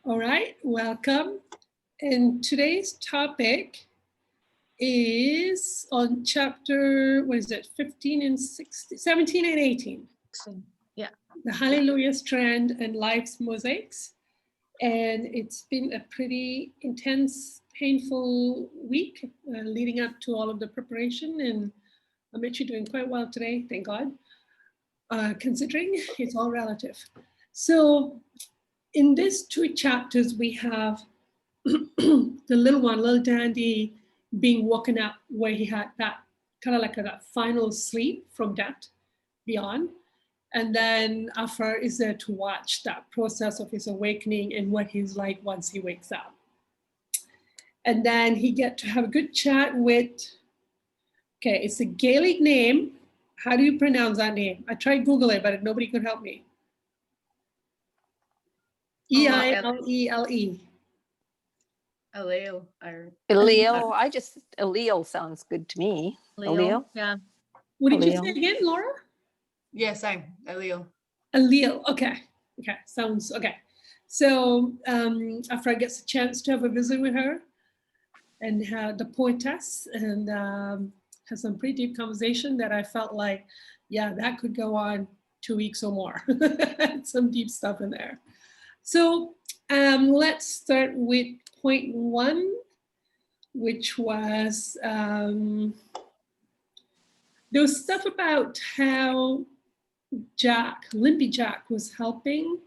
All right, welcome. And today's topic is on chapter, what is it, 15 and 16, 17 and 18. Yeah. The Hallelujah Strand and Life's Mosaics. And it's been a pretty intense, painful week leading up to all of the preparation. And I'm actually doing quite well today, thank God, considering it's all relative. So in these two chapters, we have the little Dandy, being woken up where he had that kind of like that final sleep from death beyond. And then Aphraar is there to watch that process of his awakening and what he's like once he wakes up. And then he get to have a good chat with, okay, it's a Gaelic name. How do you pronounce that name? I tried Google it, but nobody could help me. Eilele. Eilele. Eilele sounds good to me. Eilele. Yeah. What did you say again, Laura? Yeah, same. Eilele. Eilele. Okay. Sounds okay. So Aphraar gets a chance to have a visit with her and the poetess, and has some pretty deep conversation that I felt like, yeah, that could go on 2 weeks or more. Some deep stuff in there. So let's start with point 1, which was there was stuff about how Limpy Jack was helping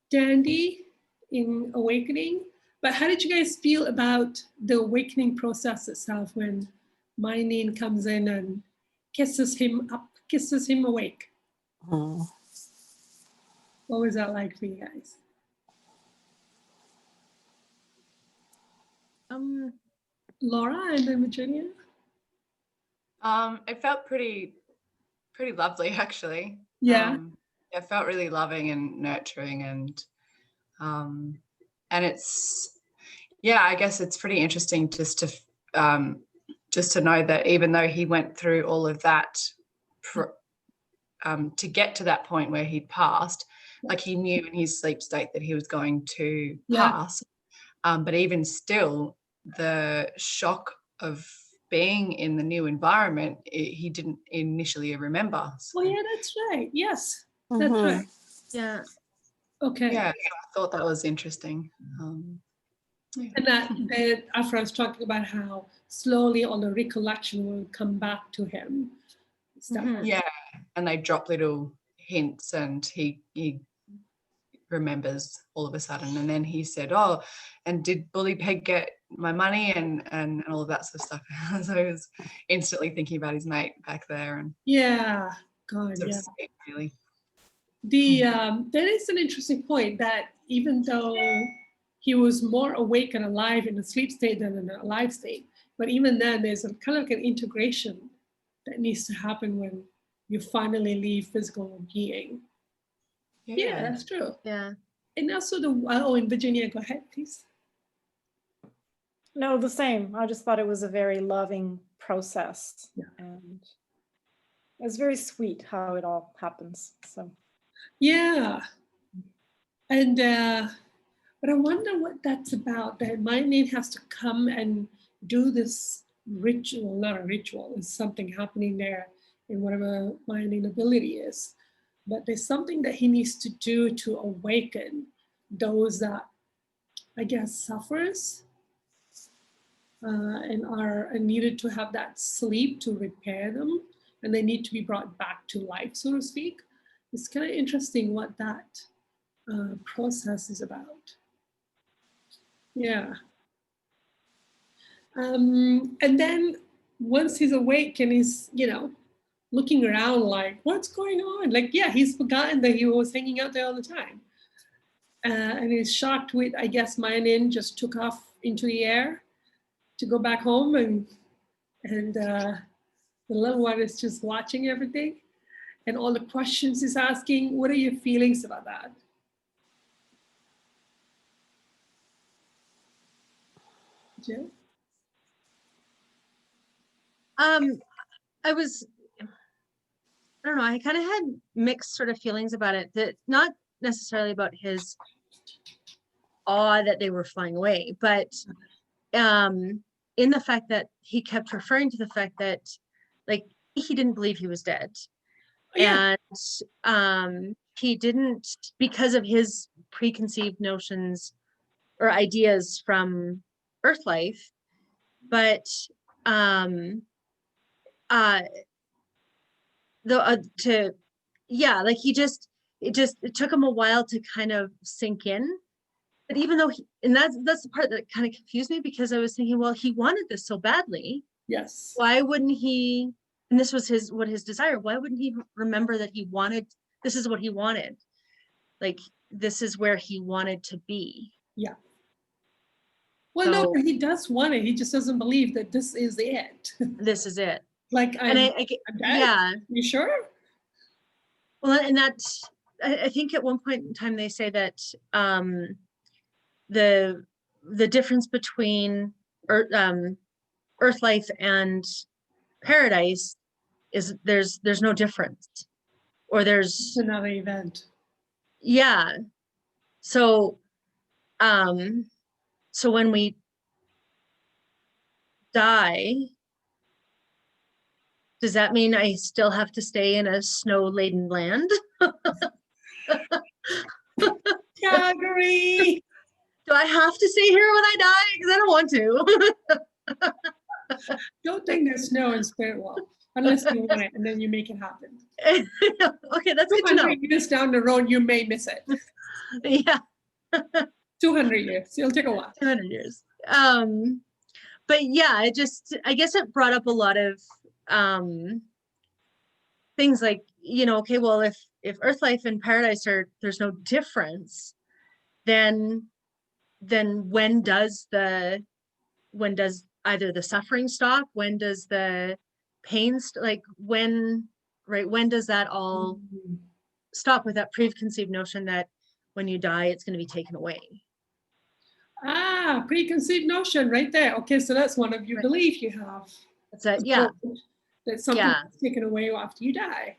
Dandy in awakening. But how did you guys feel about the awakening process itself when Mylene comes in and kisses him awake? What was that like for you guys? Laura and then Virginia? It felt pretty lovely, actually. Yeah. It felt really loving and nurturing, and it's, yeah, I guess it's pretty interesting just to know that even though he went through all of that to get to that point where he'd passed, like he knew in his sleep state that he was going to pass, but even still, the shock of being in the new environment, he didn't initially remember. So. Oh yeah, that's right. Yes, that's right. Yeah. Okay. Yeah, so I thought that was interesting. And that Aphraar was talking about how slowly all the recollection will come back to him. Yeah, and they drop little hints, and he remembers all of a sudden. And then he said, "Oh, and did Bully Peg get my money?" and all of that sort of stuff. So he was instantly thinking about his mate back there. And God, yeah. Really. That is an interesting point, that even though he was more awake and alive in a sleep state than in a alive state, but even then there's a kind of like an integration that needs to happen when you finally leave physical being. Yeah, that's true. Yeah. And also in Virginia, go ahead, please. No, the same. I just thought it was a very loving process. Yeah. And it was very sweet how it all happens. So. Yeah. And but I wonder what that's about, that Mylene has to come and do this ritual, not a ritual, it's something happening there in whatever Mylene ability is. But there's something that he needs to do to awaken those that, I guess, suffers and are needed to have that sleep to repair them, and they need to be brought back to life, so to speak. It's kind of interesting what that process is about. Yeah. And then once he's awake and he's, looking around like, what's going on? Like, yeah, he's forgotten that he was hanging out there all the time. And he's shocked with, I guess, Mylene just took off into the air to go back home, and the little one is just watching everything and all the questions he's asking. What are your feelings about that? Jill? I don't know, I kind of had mixed sort of feelings about it, that not necessarily about his awe that they were flying away, but in the fact that he kept referring to the fact that like he didn't believe he was dead. Yeah. And he didn't, because of his preconceived notions or ideas from Earth life, but like it took him a while to kind of sink in. But even though and that's the part that kind of confused me, because I was thinking, well, he wanted this so badly. Yes. Why wouldn't he? And this was his desire. Why wouldn't he remember that he wanted? This is what he wanted. Like, this is where he wanted to be. Yeah. Well, no, but he does want it. He just doesn't believe that this is it. This is it. Like, I'm dead? Yeah. You sure? Well, and that's, I think at one point in time they say that the difference between Earth life and paradise is there's no difference, or there's It's another event. Yeah. So so when we die, does that mean I still have to stay in a snow-laden land? Calgary. Do I have to stay here when I die? Because I don't want to. Don't think there's snow in Spirit World unless you want it, and then you make it happen. Okay, that's good to know. 200 years down the road, you may miss it. Yeah. 200 years. It'll take a while. 200 years. But yeah, I guess it brought up a lot of things like, okay, well, if Earth life and paradise there's no difference, then when does either the suffering stop? When does the pain when does that all stop, with that preconceived notion that when you die, it's going to be taken away? Preconceived notion right there. Okay, so that's one of your beliefs you have. That's it. Yeah. That something is taken away after you die.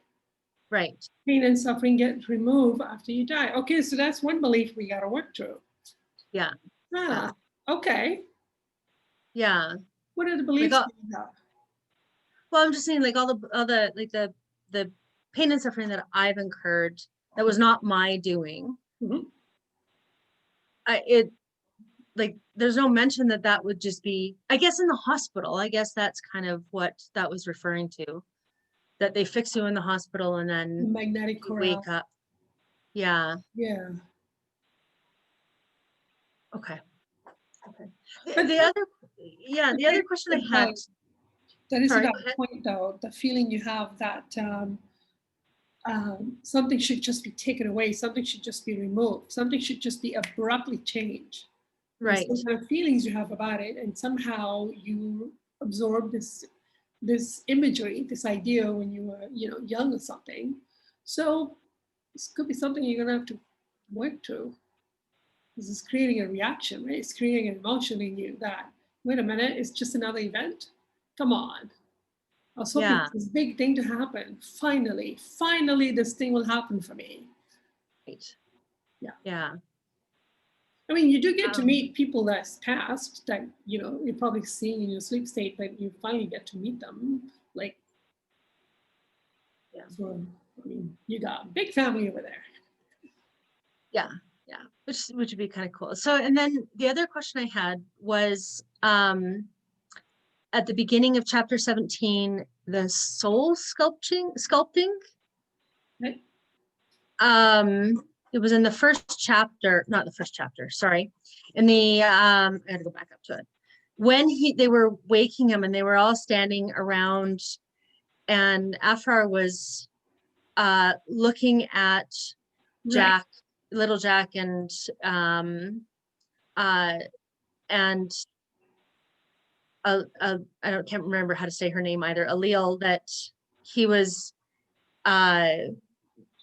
Right. Pain and suffering get removed after you die. Okay, so that's one belief we got to work through. Yeah. Okay. Yeah. What are the beliefs you have? Well, I'm just saying, like, all the the pain and suffering that I've incurred that was not my doing. Mm-hmm. There's no mention that would just be, I guess, in the hospital. I guess that's kind of what that was referring to, that they fix you in the hospital and then magnetic you wake up. Yeah. Yeah. Okay. But the other question I had. That is about the point, though, the feeling you have that something should just be taken away, something should just be removed, something should just be abruptly changed. Right. Some kind of feelings you have about it, and somehow you absorb this imagery, this idea when you were, young or something. So this could be something you're gonna have to work through. This is creating a reaction, right? It's creating an emotion in you that, wait a minute, it's just another event. Come on. I was hoping this big thing to happen. Finally, this thing will happen for me. Right. Yeah. Yeah. I mean, you do get to meet people that's passed that, you're probably seeing in your sleep state, but you finally get to meet them. Like, so, I mean, you got a big family over there. Yeah. Yeah. Which would be kind of cool. So, and then the other question I had was, at the beginning of chapter 17, the soul sculpting. Right. It was in the first chapter, not the first chapter, sorry. In the I had to go back up to it. When they were waking him and they were all standing around, and Aphraar was looking at Jack, little Jack, and I can't remember how to say her name either, Eilele, that he was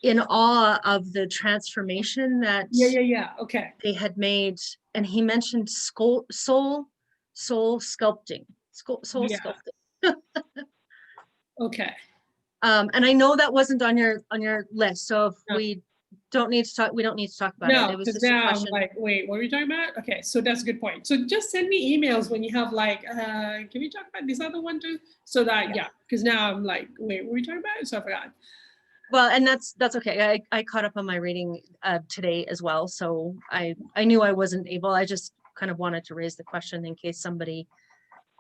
in awe of the transformation that Okay. they had made, and he mentioned soul sculpting. Okay. And I know that wasn't on your list, so if we don't need to talk. We don't need to talk about it. No, It was because just a now I'm question. like, wait, what are we talking about? Okay, so that's a good point. So just send me emails when you have like, can we talk about this other one too? So that, yeah, because now I'm like, wait, what are we talking about? So I forgot. Well, and that's okay. I caught up on my reading today as well. So I knew I wasn't able. I just kind of wanted to raise the question in case somebody,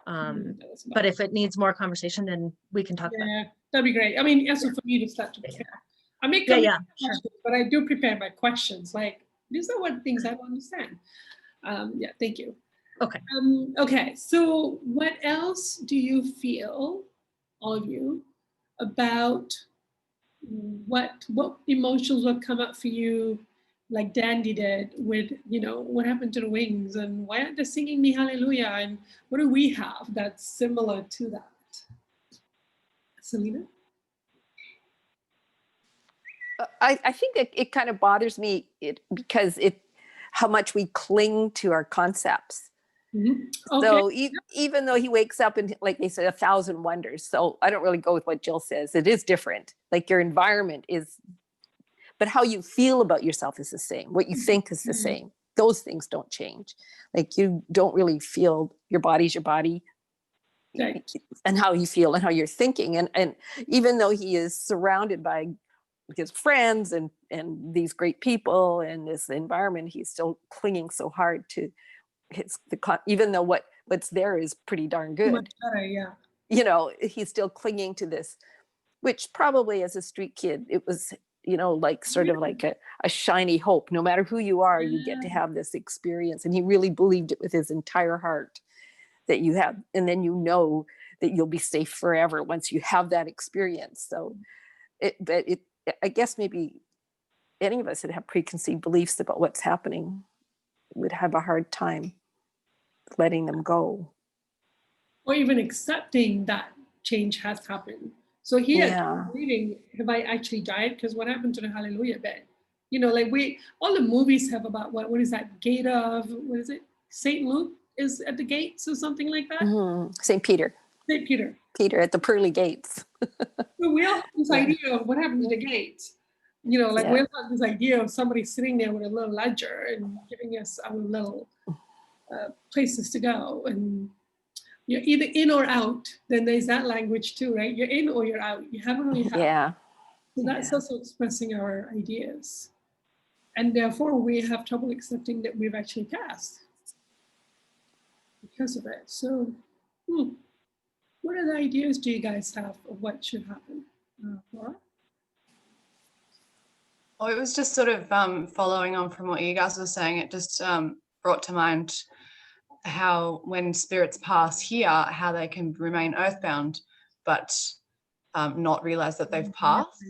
but if it needs more conversation, then we can talk about it. Yeah, that'd be great. I mean, also for you to start to prepare. I make Yeah, questions, sure. but I do prepare my questions. Like, these are what things I don't understand. Yeah, thank you. Okay. Okay, so what else do you feel, all of you, about what emotions will come up for you, like Dandy did with, what happened to the wings and why aren't they singing me hallelujah, and what do we have that's similar to that? Selena? I think it kind of bothers me because how much we cling to our concepts. Mm-hmm. Okay. So even though he wakes up and, like they said, 1,000 wonders. So I don't really go with what Jill says. It is different. Like your environment is, but how you feel about yourself is the same. What you think is the same. Those things don't change. Like you don't really feel, your body's your body. Right. And how you feel and how you're thinking. And even though he is surrounded by his friends and these great people and this environment, he's still clinging so hard to even though what's there is pretty darn good. Much better, yeah. He's still clinging to this, which probably as a street kid, it was, like sort of like a shiny hope. No matter who you are, you get to have this experience. And he really believed it with his entire heart that you have. And then that you'll be safe forever once you have that experience. So I guess maybe any of us that have preconceived beliefs about what's happening would have a hard time letting them go. Or even accepting that change has happened. So here, reading, have I actually died? Because what happened to the hallelujah bit? Like all the movies have about what is that gate of, what is it? St. Luke is at the gates or something like that? Mm-hmm. St. Peter. St. Peter. Peter at the pearly gates. So we all have this idea of what happened to the gates. We all have this idea of somebody sitting there with a little ledger and giving us our little places to go. And you're either in or out. Then there's that language too, right? You're in or you're out. You haven't really had. Yeah. So that's also expressing our ideas. And therefore we have trouble accepting that we've actually passed because of it. So what other ideas do you guys have of what should happen? Laura? Oh, it was just sort of following on from what you guys were saying. It just brought to mind how when spirits pass here, how they can remain earthbound, but not realize that they've passed.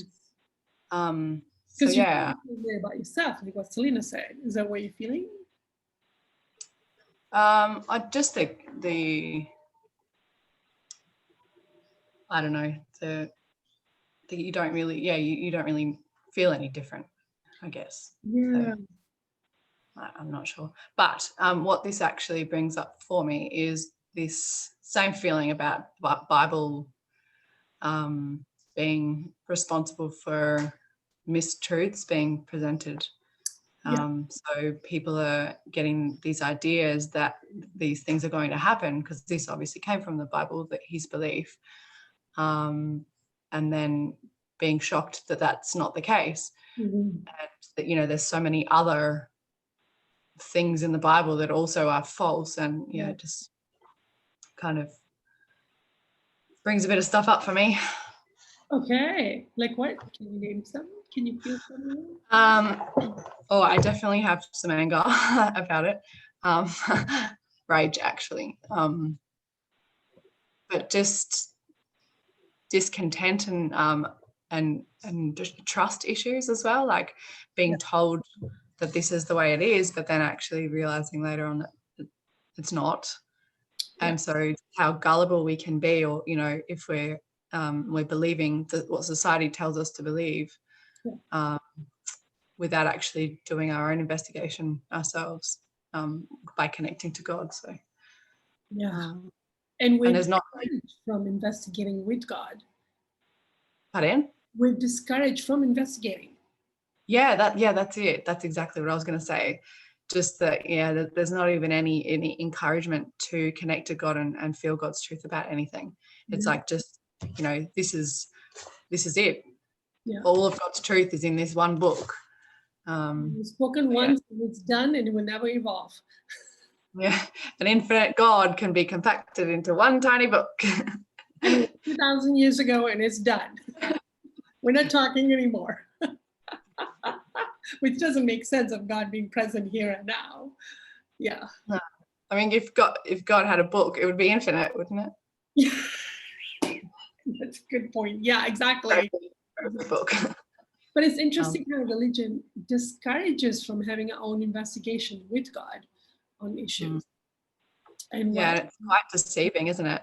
So yeah. You're about yourself, like what Selena said. Is that what you're feeling? I just think I don't know, you don't really, you don't really feel any different, I guess. Yeah. So, I'm not sure. But what this actually brings up for me is this same feeling about Bible being responsible for mistruths being presented. So people are getting these ideas that these things are going to happen, because this obviously came from the Bible, that his belief, and then being shocked that that's not the case. And that, there's so many other things in the Bible that also are false, and just kind of brings a bit of stuff up for me. Okay, like what? Can you name some? Can you feel some? I definitely have some anger about it. Rage, actually. But just discontent and just trust issues as well, like being told that this is the way it is, but then actually realizing later on that it's not. And so how gullible we can be, or if we're believing that what society tells us to believe, without actually doing our own investigation ourselves, by connecting to God. So and we're there's not from investigating with God. Pardon? We're discouraged from investigating. Yeah, that's it. That's exactly what I was going to say. Just that, yeah, that there's not even any encouragement to connect to God and feel God's truth about anything. It's like, just, this is it. Yeah. All of God's truth is in this one book. It's spoken once, and it's done, and it will never evolve. Yeah, an infinite God can be compacted into one tiny book. And it was 2,000 years ago, and it's done. We're not talking anymore. Which doesn't make sense of God being present here and now. Yeah. I mean, if God had a book, it would be infinite, wouldn't it? Yeah. That's a good point. Yeah, exactly. Book. But it's interesting how religion discourages from having our own investigation with God on issues. And yeah, it's quite deceiving, isn't it?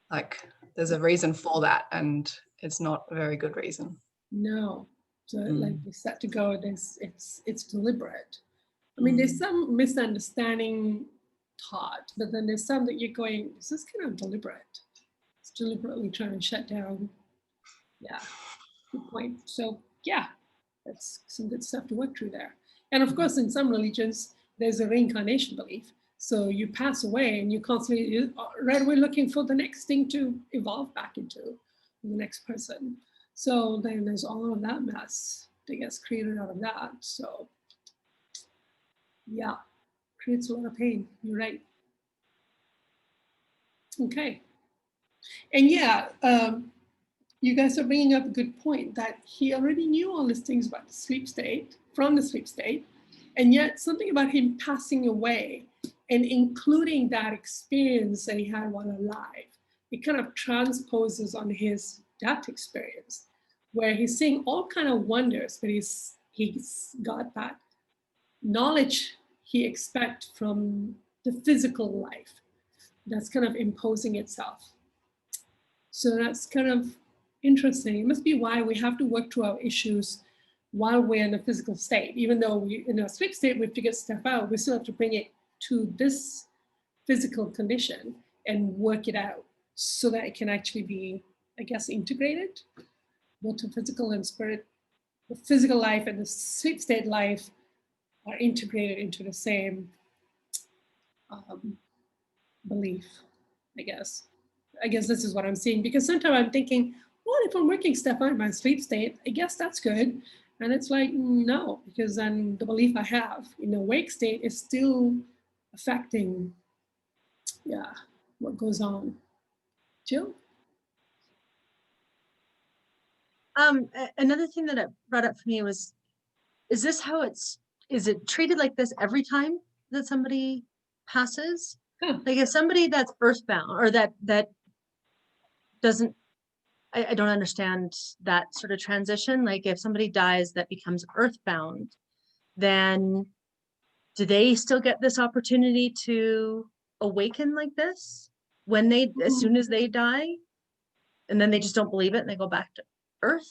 Like, there's a reason for that, and it's not a very good reason. No. So like we said to God, it's deliberate. I mean, there's some misunderstanding taught, but then there's some that you're going, this is kind of deliberate. It's deliberately trying to shut down. Yeah, good point. So yeah, that's some good stuff to work through there. And of course, in some religions, there's a reincarnation belief. So you pass away and you're constantly right away looking for the next thing to evolve back into, the next person. So then there's all of that mess that gets created out of that. So yeah, creates a lot of pain. You're right. Okay. And yeah, you guys are bringing up a good point that he already knew all these things about the sleep state, from the sleep state, and yet something about him passing away and including that experience that he had while alive, it kind of transposes on his death experience, where he's seeing all kind of wonders, but he's got that knowledge he expects from the physical life that's kind of imposing itself. So that's kind of interesting. It must be why we have to work through our issues while we're in a physical state. Even though we, in a sleep state, we figure stuff out, we still have to bring it to this physical condition and work it out so that it can actually be, I guess, integrated, both the physical and spirit. The physical life and the sleep state life are integrated into the same belief, I guess. I guess this is what I'm seeing, because sometimes I'm thinking, well, if I'm working stuff out in my sleep state, I guess that's good. And it's like, no, because then the belief I have in the awake state is still affecting, yeah, what goes on. Jill? Another thing that it brought up for me was, is it treated like this every time that somebody passes? Yeah. Like, if somebody that's earthbound, or that doesn't, I don't understand that sort of transition. Like, if somebody dies that becomes earthbound, then do they still get this opportunity to awaken like this when they, as soon as they die, and then they just don't believe it and they go back to earth?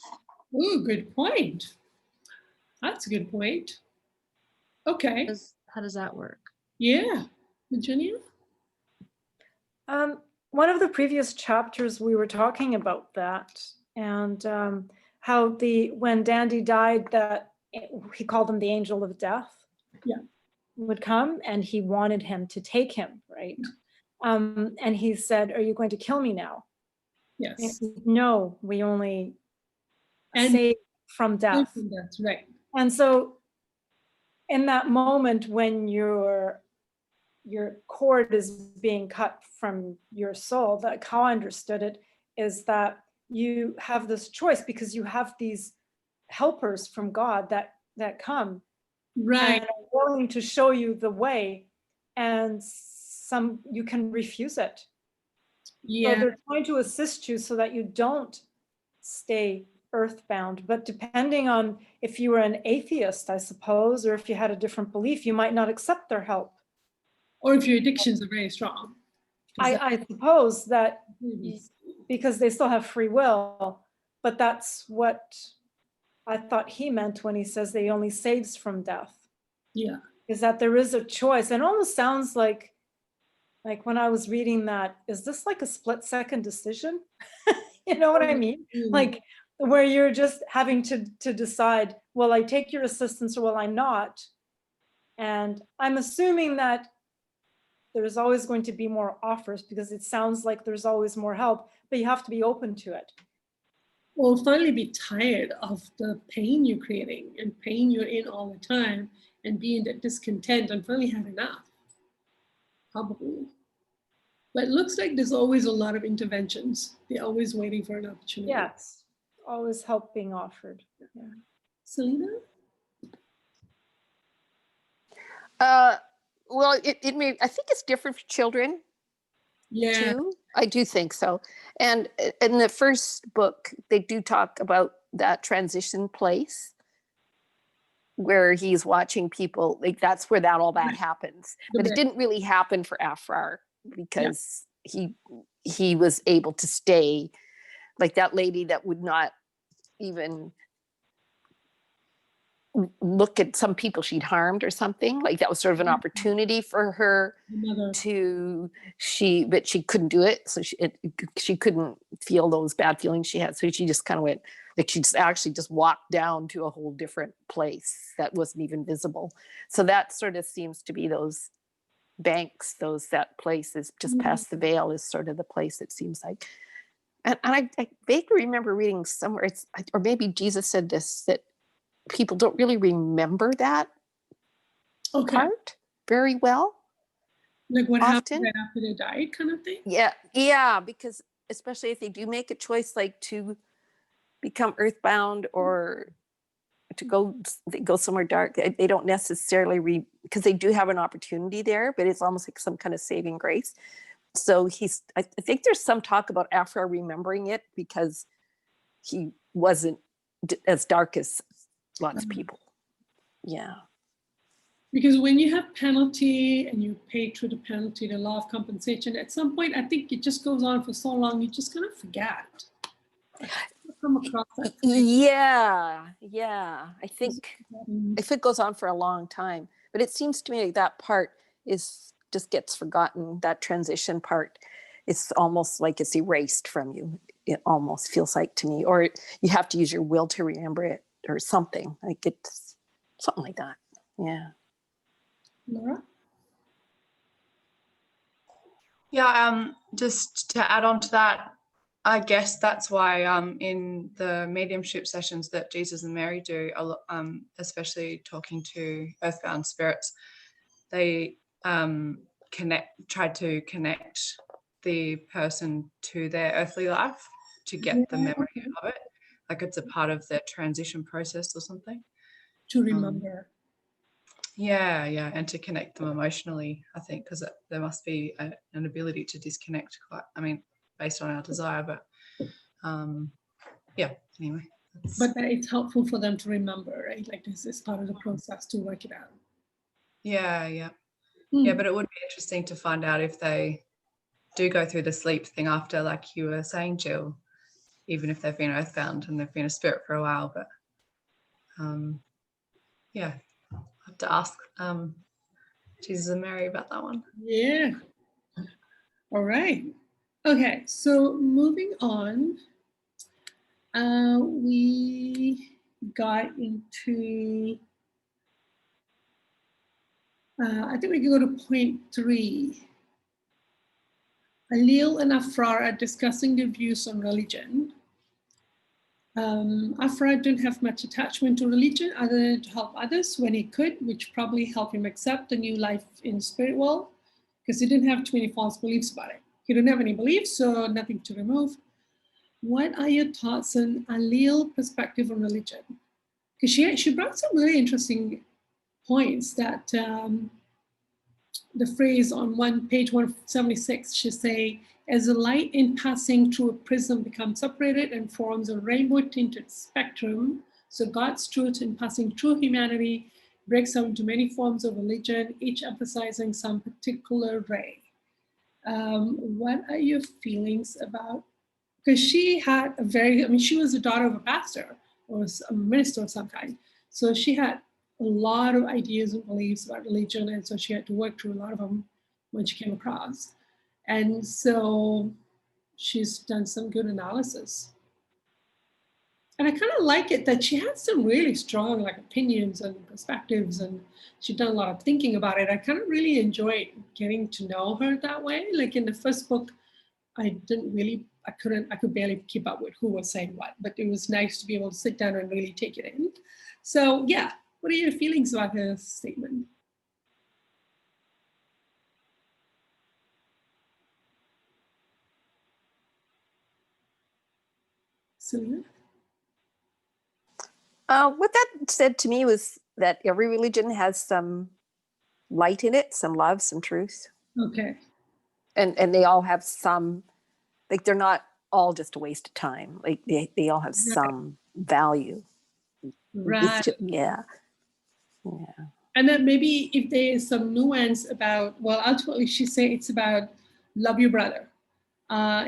Ooh, good point. That's a good point. Okay. How does that work? Yeah. Virginia? One of the previous chapters we were talking about that, and how when Dandy died, that he called him the angel of death. Yeah. Would come, and he wanted him to take him, right? And he said, "Are you going to kill me now?" Yes. No, we only save from death. That's right. And so in that moment when your cord is being cut from your soul, that how I understood it is that you have this choice, because you have these helpers from God that come, right, and are willing to show you the way, and some you can refuse it. Yeah. So they're trying to assist you so that you don't stay earthbound. But depending on if you were an atheist, I suppose, or if you had a different belief, you might not accept their help. Or if your addictions are very strong. I suppose that, because they still have free will, but that's what I thought he meant when he says they only saves from death. Yeah. Is that there is a choice. And it almost sounds like when I was reading that, is this like a split-second decision? You know what I mean? Like where you're just having to decide, will I take your assistance or will I not? And I'm assuming that there's always going to be more offers because it sounds like there's always more help, but you have to be open to it. Or finally be tired of the pain you're creating and pain you're in all the time and being that discontent and finally had enough, probably. But it looks like there's always a lot of interventions. They're always waiting for an opportunity. Yes, always help being offered. Yeah. Selena? Well, it may, I think it's different for children Yeah. too. I do think so. And in the first book, they do talk about that transition place where he's watching people, like that's where all that happens. But it didn't really happen for Aphraar because he was able to stay, like that lady that would not even look at some people she'd harmed or something, like that was sort of an opportunity for her to, but she couldn't do it. So she couldn't feel those bad feelings she had. So she just kind of went, like she just actually just walked down to a whole different place that wasn't even visible. So that sort of seems to be those banks, that place is just past the veil is sort of the place it seems like. And I vaguely remember reading somewhere, or maybe Jesus said this, that people don't really remember that part very well. Like what often happened right after they died kind of thing? Yeah, because especially if they do make a choice like to become earthbound or to go somewhere dark, they don't necessarily because they do have an opportunity there, but it's almost like some kind of saving grace. So I think there's some talk about Aphraar remembering it because he wasn't as dark as lots of people. Yeah. Because when you have penalty and you pay through the penalty, the law of compensation, at some point, I think it just goes on for so long, you just kind of forget. Come across that Yeah. I think if it goes on for a long time, but it seems to me like that part just gets forgotten. That transition part, it's almost like it's erased from you. It almost feels like to me, or you have to use your will to remember it or something like it's something like that. Yeah. Laura? Yeah, just to add on to that, I guess that's why in the mediumship sessions that Jesus and Mary do, especially talking to earthbound spirits, they tried to connect the person to their earthly life to get the memory of it, like it's a part of their transition process or something. To remember. And to connect them emotionally, I think, because there must be an ability to disconnect based on our desire, but anyway. But that it's helpful for them to remember, right? Like this is part of the process to work it out. Yeah, but it would be interesting to find out if they do go through the sleep thing after, like you were saying, Jill, even if they've been earthbound and they've been a spirit for a while, but I have to ask Jesus and Mary about that one. Yeah. All right. Okay, so moving on, we got into, I think we can go to point 3. Eilele and Aphraar are discussing their views on religion. Aphraar didn't have much attachment to religion other than to help others when he could, which probably helped him accept the new life in the spirit world because he didn't have too many false beliefs about it. He didn't have any beliefs, so nothing to remove. What are your thoughts on Eilele's perspective on religion? Because she brought some really interesting points that the phrase on page 176 should say, as a light in passing through a prism becomes separated and forms a rainbow-tinted spectrum, so God's truth in passing through humanity breaks out into many forms of religion, each emphasizing some particular ray. What are your feelings about, because she had she was the daughter of a pastor or a minister of some kind. So she had a lot of ideas and beliefs about religion. And so she had to work through a lot of them when she came across. And so she's done some good analysis. And I kind of like it that she had some really strong like opinions and perspectives, and she'd done a lot of thinking about it. I kind of really enjoyed getting to know her that way. Like in the first book, I could barely keep up with who was saying what, but it was nice to be able to sit down and really take it in. So yeah, what are your feelings about her statement? Selena? What that said to me was that every religion has some light in it, some love, some truth. Okay. And they all have some, like they're not all just a waste of time. Like they all have some value. Right. Yeah. And then maybe if there is some nuance about, well, ultimately she said it's about love your brother.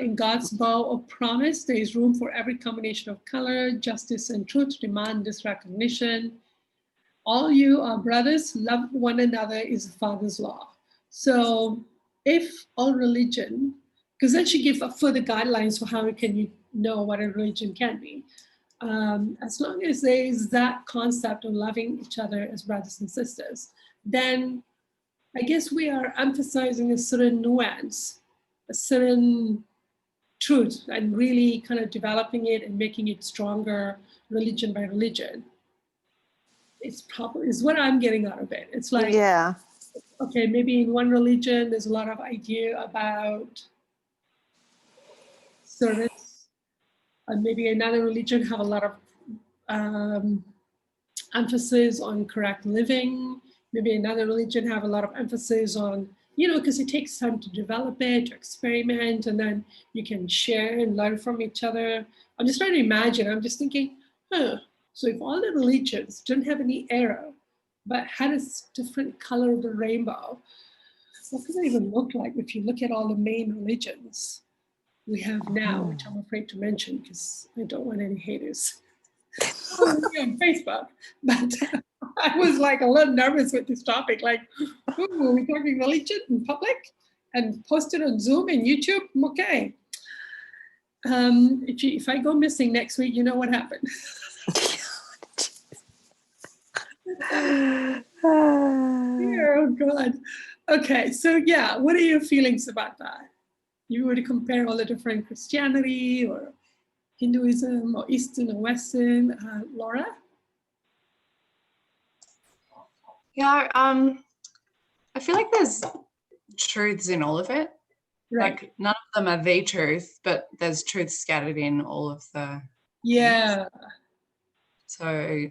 In God's bow of promise, there is room for every combination of color, justice, and truth to demand this recognition. All you are brothers, love one another is the Father's law. So if all religion, because then she gives further guidelines for how can you know what a religion can be. As long as there is that concept of loving each other as brothers and sisters, then I guess we are emphasizing a certain nuance, a certain truth, and really kind of developing it and making it stronger religion by religion. It's probably is what I'm getting out of it. It's like, Yeah. okay, maybe in one religion there's a lot of idea about service, and maybe another religion have a lot of emphasis on correct living. Maybe another religion have a lot of emphasis on, because it takes time to develop it, to experiment, and then you can share and learn from each other. I'm just trying to imagine. I'm just thinking, so if all the religions didn't have any arrow, but had a different color of the rainbow, what could it even look like if you look at all the main religions we have now, which I'm afraid to mention because I don't want any haters on Facebook. But I was like a little nervous with this topic. Like, are we talking religion in public and posted on Zoom and YouTube? Okay. If I go missing next week, you know what happened. Oh God. Okay, so yeah, what are your feelings about that? You were to compare all the different Christianity or Hinduism or Eastern or Western, Laura? Yeah, I feel like there's truths in all of it. Right. Like none of them are the truth, but there's truth scattered in all of the. Yeah. So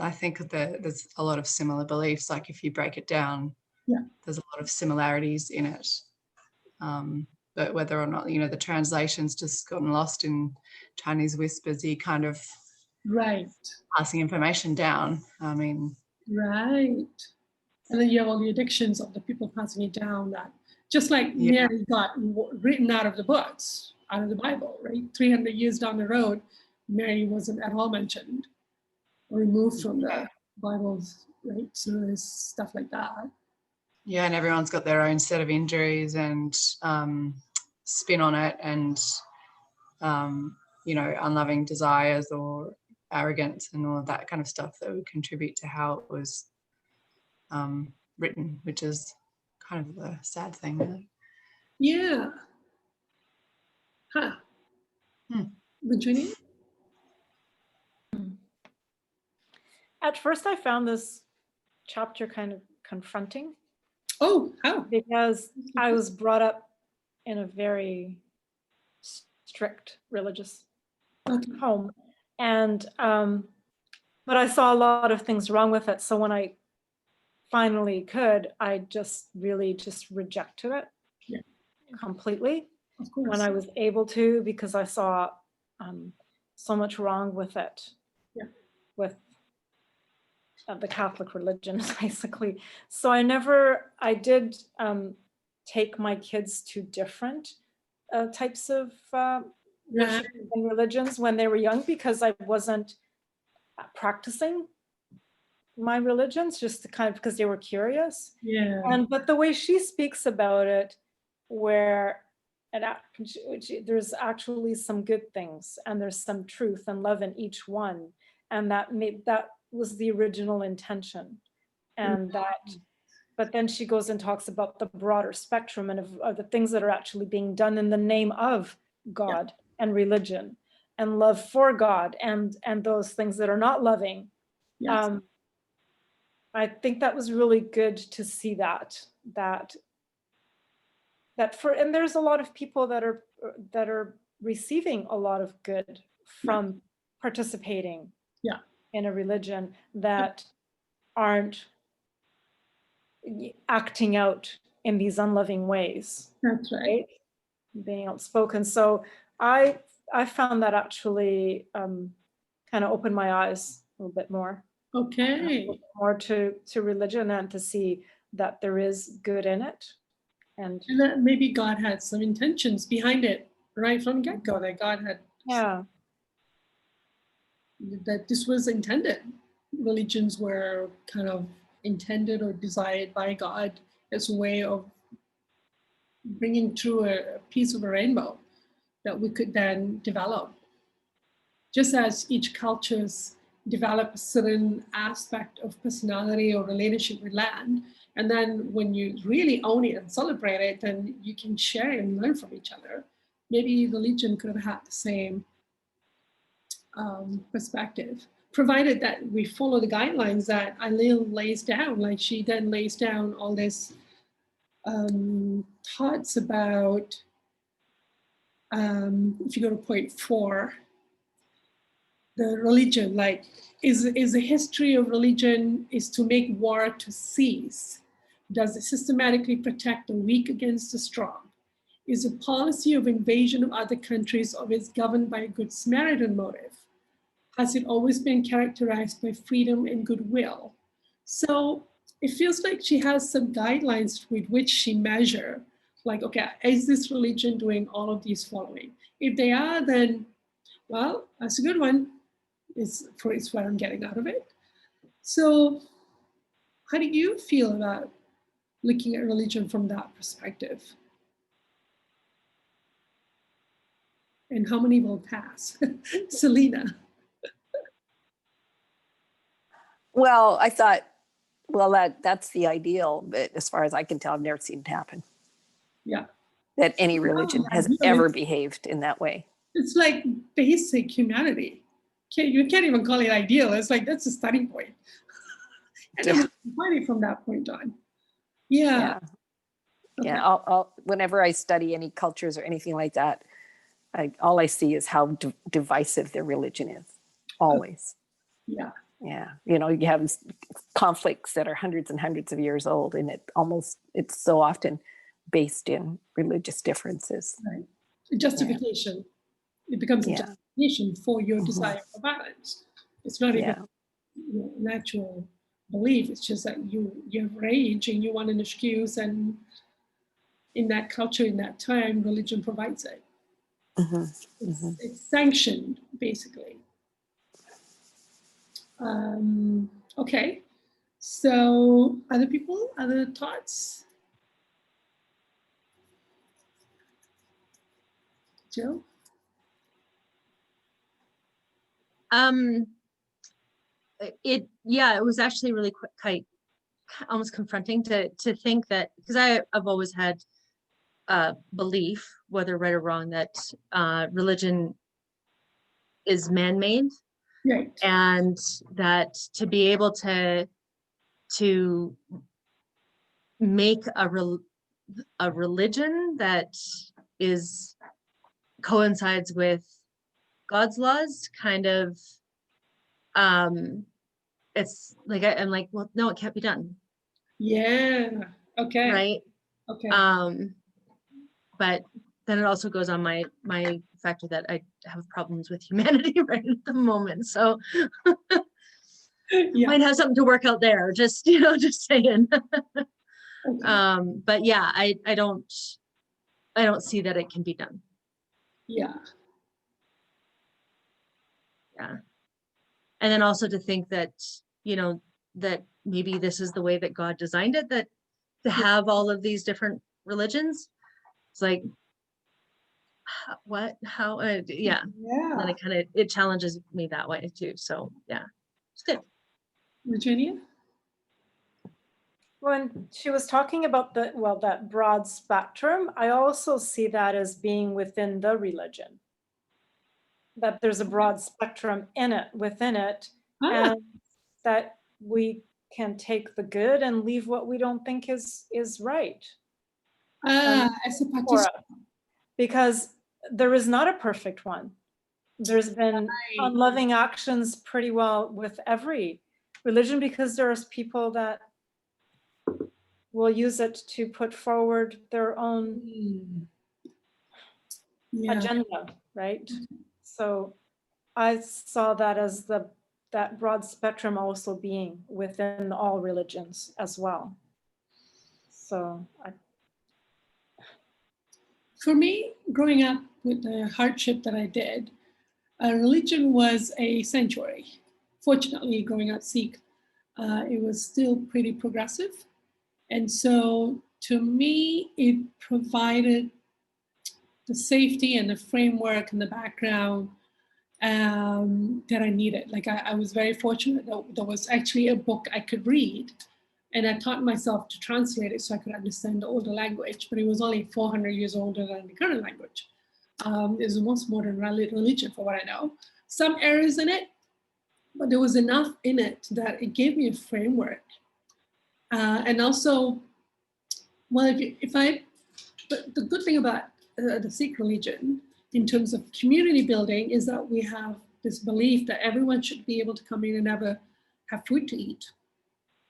I think that there's a lot of similar beliefs. Like if you break it down, there's a lot of similarities in it. But whether or not, the translation's just gotten lost in Chinese whispersy kind of passing information down. I mean. Right. And then you have all the addictions of the people passing it down, that just like Mary got written out of the books, out of the Bible, right? 300 years down the road, Mary wasn't at all mentioned or removed from the Bibles, right? So there's stuff like that. Yeah, and everyone's got their own set of injuries and spin on it, and unloving desires or arrogance and all of that kind of stuff that would contribute to how it was written, which is kind of the sad thing, really. Yeah. Huh. Virginia? At first, I found this chapter kind of confronting. Oh, how? Because I was brought up in a very strict religious home, and but I saw a lot of things wrong with it. So when I finally could, I just really just rejected it completely when I was able to, because I saw so much wrong with it, with the Catholic religion, basically. So I did take my kids to different types of worship and religions when they were young, because I wasn't practicing my religions, just to kind of, because they were curious. Yeah. But the way she speaks about it, where there's actually some good things, and there's some truth and love in each one, and that was the original intention. And but then she goes and talks about the broader spectrum and of the things that are actually being done in the name of God and religion and love for God, and those things that are not loving. Yes. I think that was really good to see that and there's a lot of people that are receiving a lot of good from participating in a religion that aren't acting out in these unloving ways. That's right. Being outspoken. So I found that actually kind of opened my eyes a little bit more. Okay. More to religion, and to see that there is good in it. And that maybe God had some intentions behind it right from get-go, that God had that this was intended. Religions were kind of intended or desired by God as a way of bringing through a piece of a rainbow that we could then develop. Just as each cultures develop a certain aspect of personality or relationship with land, and then when you really own it and celebrate it, then you can share and learn from each other. Maybe religion could have had the same perspective, provided that we follow the guidelines that Eilele lays down. Like, she then lays down all this thoughts about, if you go to point 4, the religion, like, is the history of religion is to make war to cease? Does it systematically protect the weak against the strong? Is a policy of invasion of other countries, or is governed by a good Samaritan motive? Has it always been characterized by freedom and goodwill? So it feels like she has some guidelines with which she measure, like, okay, is this religion doing all of these following? If they are, then, well, that's a good one. It's what I'm getting out of it. So how do you feel about looking at religion from that perspective? And how many will pass? Selena. Well, I thought, well, that's the ideal, but as far as I can tell, I've never seen it happen. Yeah. That any religion has ever behaved in that way. It's like basic humanity. You can't even call it ideal. It's like, that's a starting point. And then we find it from that point on. Yeah. Okay. Yeah. I'll, whenever I study any cultures or anything like that, all I see is how divisive their religion is. Always. Yeah. Yeah. You know, you have conflicts that are hundreds and hundreds of years old, and it's so often based in religious differences. Right. Justification. Yeah. It becomes a justification for your desire for violence. It's not even natural belief. It's just that you have rage and you want an excuse, and in that culture, in that time, religion provides it. It's sanctioned, basically. Okay, so other people, other thoughts? Jill? It was actually really quite almost confronting to think that, because I've always had belief, whether right or wrong, that religion is man-made, right, and that to be able to make a religion that coincides with God's laws, kind of, it's like I'm like, well, no, it can't be done. Yeah. Okay. Right. Okay. But then it also goes on my factor that I have problems with humanity right at the moment, so might have something to work out there. Just saying. Okay. But yeah, I don't see that it can be done. Yeah. Yeah. And then also to think that, that maybe this is the way that God designed it, that to have all of these different religions. It's like, what, how, yeah. Yeah. Then it challenges me that way too. So yeah, it's good. Virginia? When she was talking about that broad spectrum, I also see that as being within the religion, that there's a broad spectrum within it, Ah, and that we can take the good and leave what we don't think is right. as a For participant. us. Because there is not a perfect one. There's been unloving actions pretty well with every religion, because there's people that will use it to put forward their own agenda, right? So I saw that as that broad spectrum also being within all religions as well. So For me, growing up with the hardship that I did, religion was a sanctuary. Fortunately, growing up Sikh, it was still pretty progressive. And so to me, it provided the safety and the framework and the background that I needed. Like I was very fortunate that there was actually a book I could read, and I taught myself to translate it so I could understand the older language, but it was only 400 years older than the current language. It's the most modern religion for what I know. Some errors in it, but there was enough in it that it gave me a framework. And also, well, but the good thing about the Sikh religion in terms of community building is that we have this belief that everyone should be able to come in and have food to eat.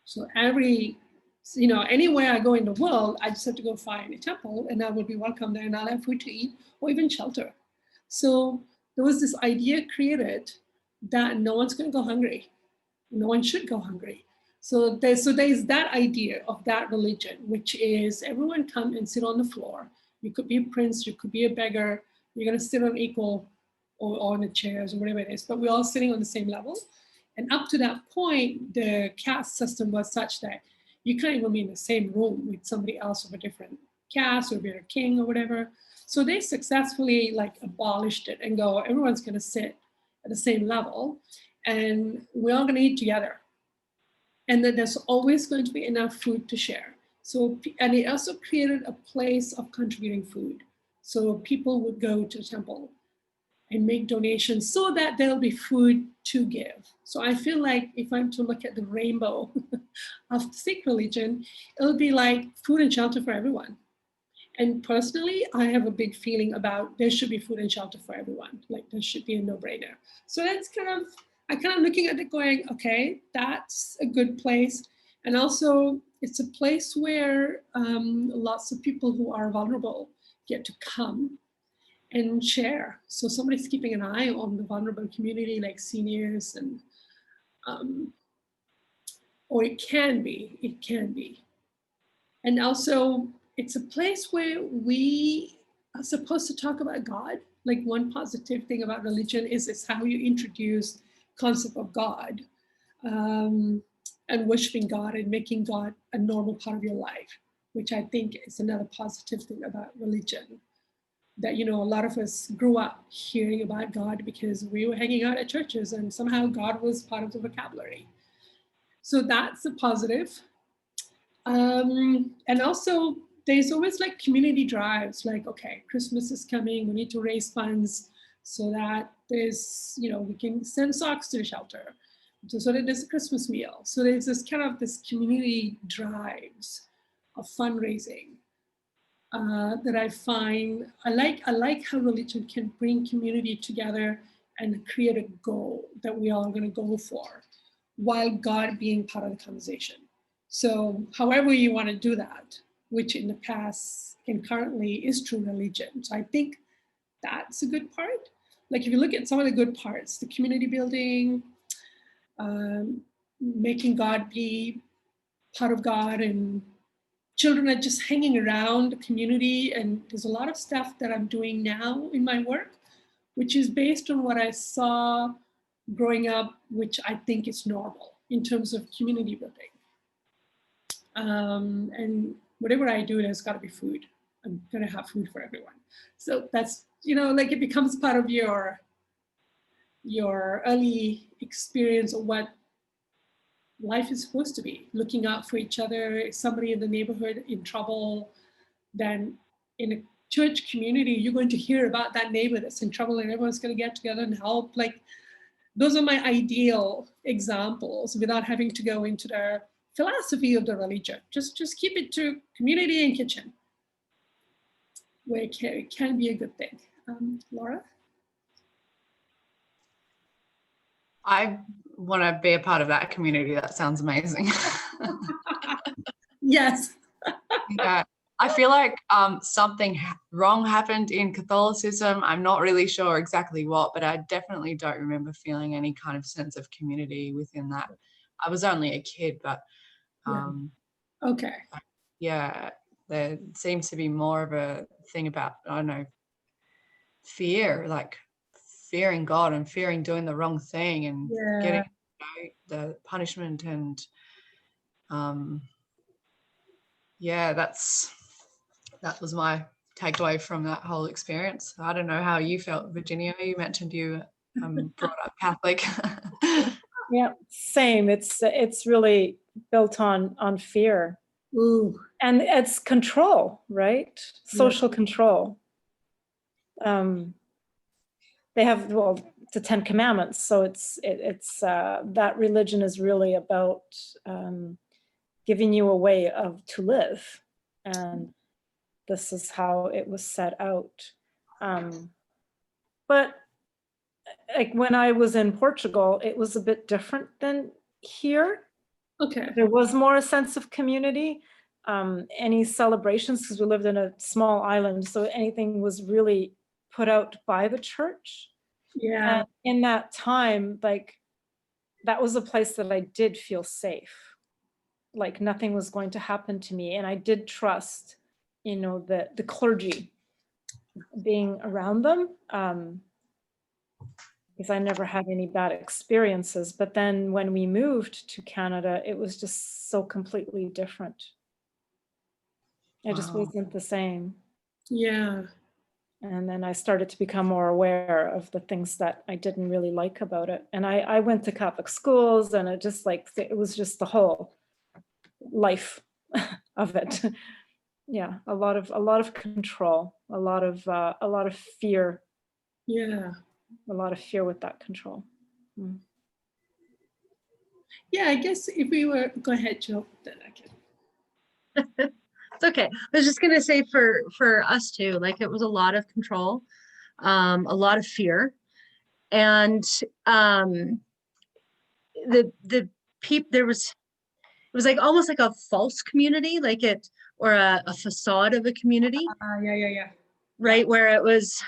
So anywhere I go in the world, I just have to go find a temple and I will be welcome there and I'll have food to eat or even shelter. So there was this idea created that no one's going to go hungry. No one should go hungry. So there's that idea of that religion, which is everyone come and sit on the floor. You could be a prince, you could be a beggar, you're going to sit on equal or on the chairs or whatever it is, but we're all sitting on the same level. And up to that point, the caste system was such that you can't even be in the same room with somebody else of a different caste, or if you're a king or whatever. So they successfully abolished it and go, everyone's going to sit at the same level and we're all going to eat together. And that there's always going to be enough food to share. So, and it also created a place of contributing food. So people would go to the temple and make donations so that there'll be food to give. So I feel like if I'm to look at the rainbow of the Sikh religion, it'll be like food and shelter for everyone. And personally, I have a big feeling about there should be food and shelter for everyone. Like there should be a no-brainer. So that's I'm kind of looking at it going, okay, that's a good place. And also it's a place where lots of people who are vulnerable get to come and share. So somebody's keeping an eye on the vulnerable community, like seniors, and or it can be. And also it's a place where we are supposed to talk about God. Like one positive thing about religion is it's how you introduce concept of God and worshiping God and making God a normal part of your life, which I think is another positive thing about religion. That, a lot of us grew up hearing about God because we were hanging out at churches and somehow God was part of the vocabulary. So that's a positive. And also there's always community drives, okay, Christmas is coming, we need to raise funds so that there's, we can send socks to the shelter, so that there's a Christmas meal. So there's this community drives of fundraising that I find, I like how religion can bring community together and create a goal that we all are going to go for, while God being part of the conversation. So however you want to do that, which in the past and currently is true religion. So I think that's a good part. If you look at some of the good parts, the community building, making God be part of God, and children are just hanging around the community. And there's a lot of stuff that I'm doing now in my work, which is based on what I saw growing up, which I think is normal in terms of community building. And whatever I do, there's got to be food. I'm going to have food for everyone. So that's, you know, like it becomes part of your early experience of what life is supposed to be, looking out for each other. If somebody in the neighborhood in trouble, then in a church community, you're going to hear about that neighbor that's in trouble and everyone's going to get together and help. Like, those are my ideal examples without having to go into the philosophy of the religion. Just keep it to community and kitchen, where it can be a good thing. Laura? I want to be a part of that community. That sounds amazing. Yes. Yeah. I feel like something wrong happened in Catholicism. I'm not really sure exactly what, but I definitely don't remember feeling any kind of sense of community within that. I was only a kid, but Okay. yeah, there seems to be more of a thing about, I don't know, fear, like fearing God and fearing doing the wrong thing and getting, you know, the punishment. And yeah, that was my takeaway from that whole experience. I don't know how you felt, Virginia. You mentioned you brought up Catholic. Yeah, same. It's really built on fear. Ooh. And it's control, right? Social control. They have, well, the 10 Commandments. So it's that religion is really about giving you a way to live. And this is how it was set out. But like when I was in Portugal, it was a bit different than here. Okay. There was more a sense of community. Any celebrations, because we lived in a small island, so anything was really put out by the church. Yeah. And in that time, like, that was a place that I did feel safe. Like nothing was going to happen to me. And I did trust, you know, the clergy being around them. Because I never had any bad experiences. But then when we moved to Canada, it was just so completely different. It just wasn't the same. Yeah. And then I started to become more aware of the things that I didn't really like about it. And I went to Catholic schools, and it just like, it was just the whole life of it. Yeah, a lot of control, a lot of fear. Yeah. A lot of fear with that control. Yeah, I guess if we were, go ahead, Jill, then I can. It's okay. I was just gonna say for us too, like it was a lot of control, a lot of fear, and the people, it was like almost like a false community, like it, or a facade of a community, Yeah. right? Where it was,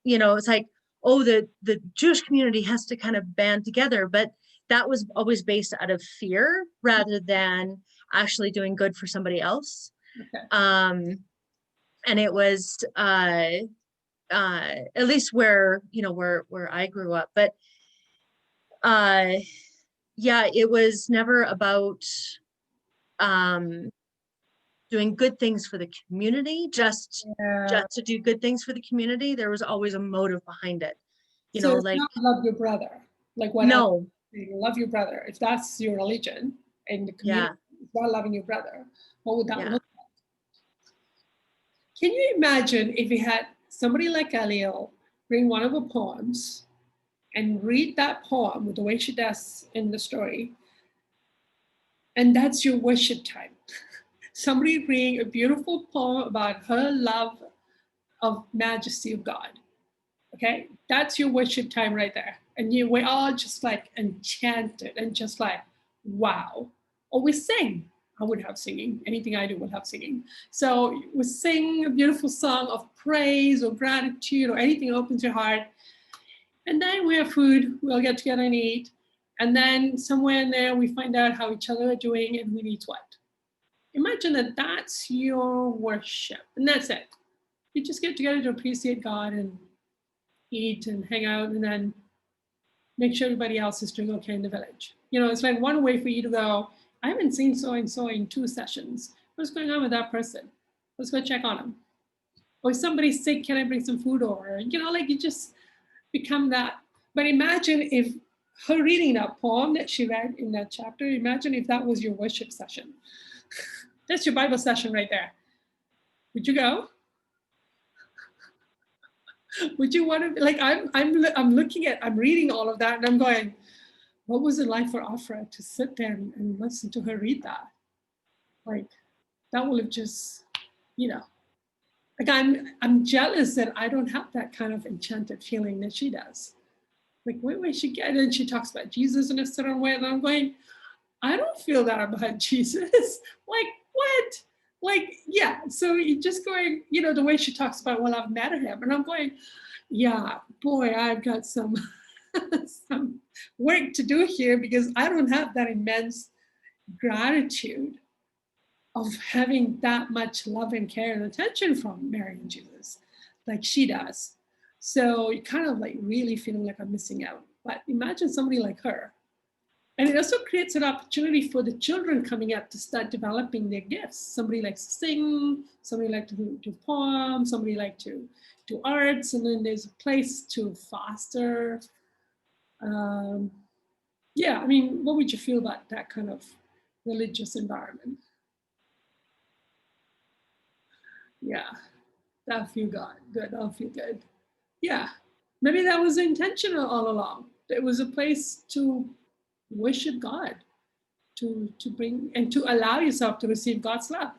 you know, it's like, oh, the Jewish community has to kind of band together, but that was always based out of fear rather than actually doing good for somebody else. Okay. And it was at least where, you know, where I grew up, but yeah, it was never about doing good things for the community, just to do good things for the community. There was always a motive behind it, you know, it's like not love your brother, like what no, love your brother. If that's your religion and the community is not loving your brother, what would that look like? Can you imagine if we had somebody like Eilele bring one of her poems and read that poem with the way she does in the story, and that's your worship time? Somebody reading a beautiful poem about her love of majesty of God. Okay, that's your worship time right there. And we're all just like enchanted and just like, wow. Or we sing. I would have singing. Anything I do will have singing. So we sing a beautiful song of praise or gratitude or anything that opens your heart. And then we have food. We'll get together and eat. And then somewhere in there, we find out how each other are doing and who needs what. Imagine that that's your worship. And that's it. You just get together to appreciate God and eat and hang out, and then make sure everybody else is doing okay in the village. You know, it's like one way for you to go, I haven't seen so and so in 2 sessions. What's going on with that person? Let's go check on them. Or somebody's sick, can I bring some food over? You know, like you just become that. But imagine if her reading that poem that she read in that chapter, imagine if that was your worship session. That's your Bible session right there. Would you go? Would you want to, like, I'm looking at, I'm reading all of that and I'm going, what was it like for Aphraar to sit there and listen to her read that? Like, that will have just, you know, like I'm jealous that I don't have that kind of enchanted feeling that she does. Like, where she get it? And she talks about Jesus in a certain way, and I'm going, I don't feel that about Jesus. Like, what? Like, yeah. So you're just going, you know, the way she talks about, well, I've met him, and I'm going, yeah, boy, I've got some some work to do here because I don't have that immense gratitude of having that much love and care and attention from Mary and Jesus like she does. So you kind of like really feeling like I'm missing out. But imagine somebody like her. And it also creates an opportunity for the children coming up to start developing their gifts. Somebody likes to sing, somebody likes to do poems, somebody likes to do arts, and then there's a place to foster. Yeah, I mean, what would you feel about that kind of religious environment? Yeah, that'll feel good. That'll feel good. Yeah, maybe that was intentional all along. It was a place to worship God, to bring and to allow yourself to receive God's love.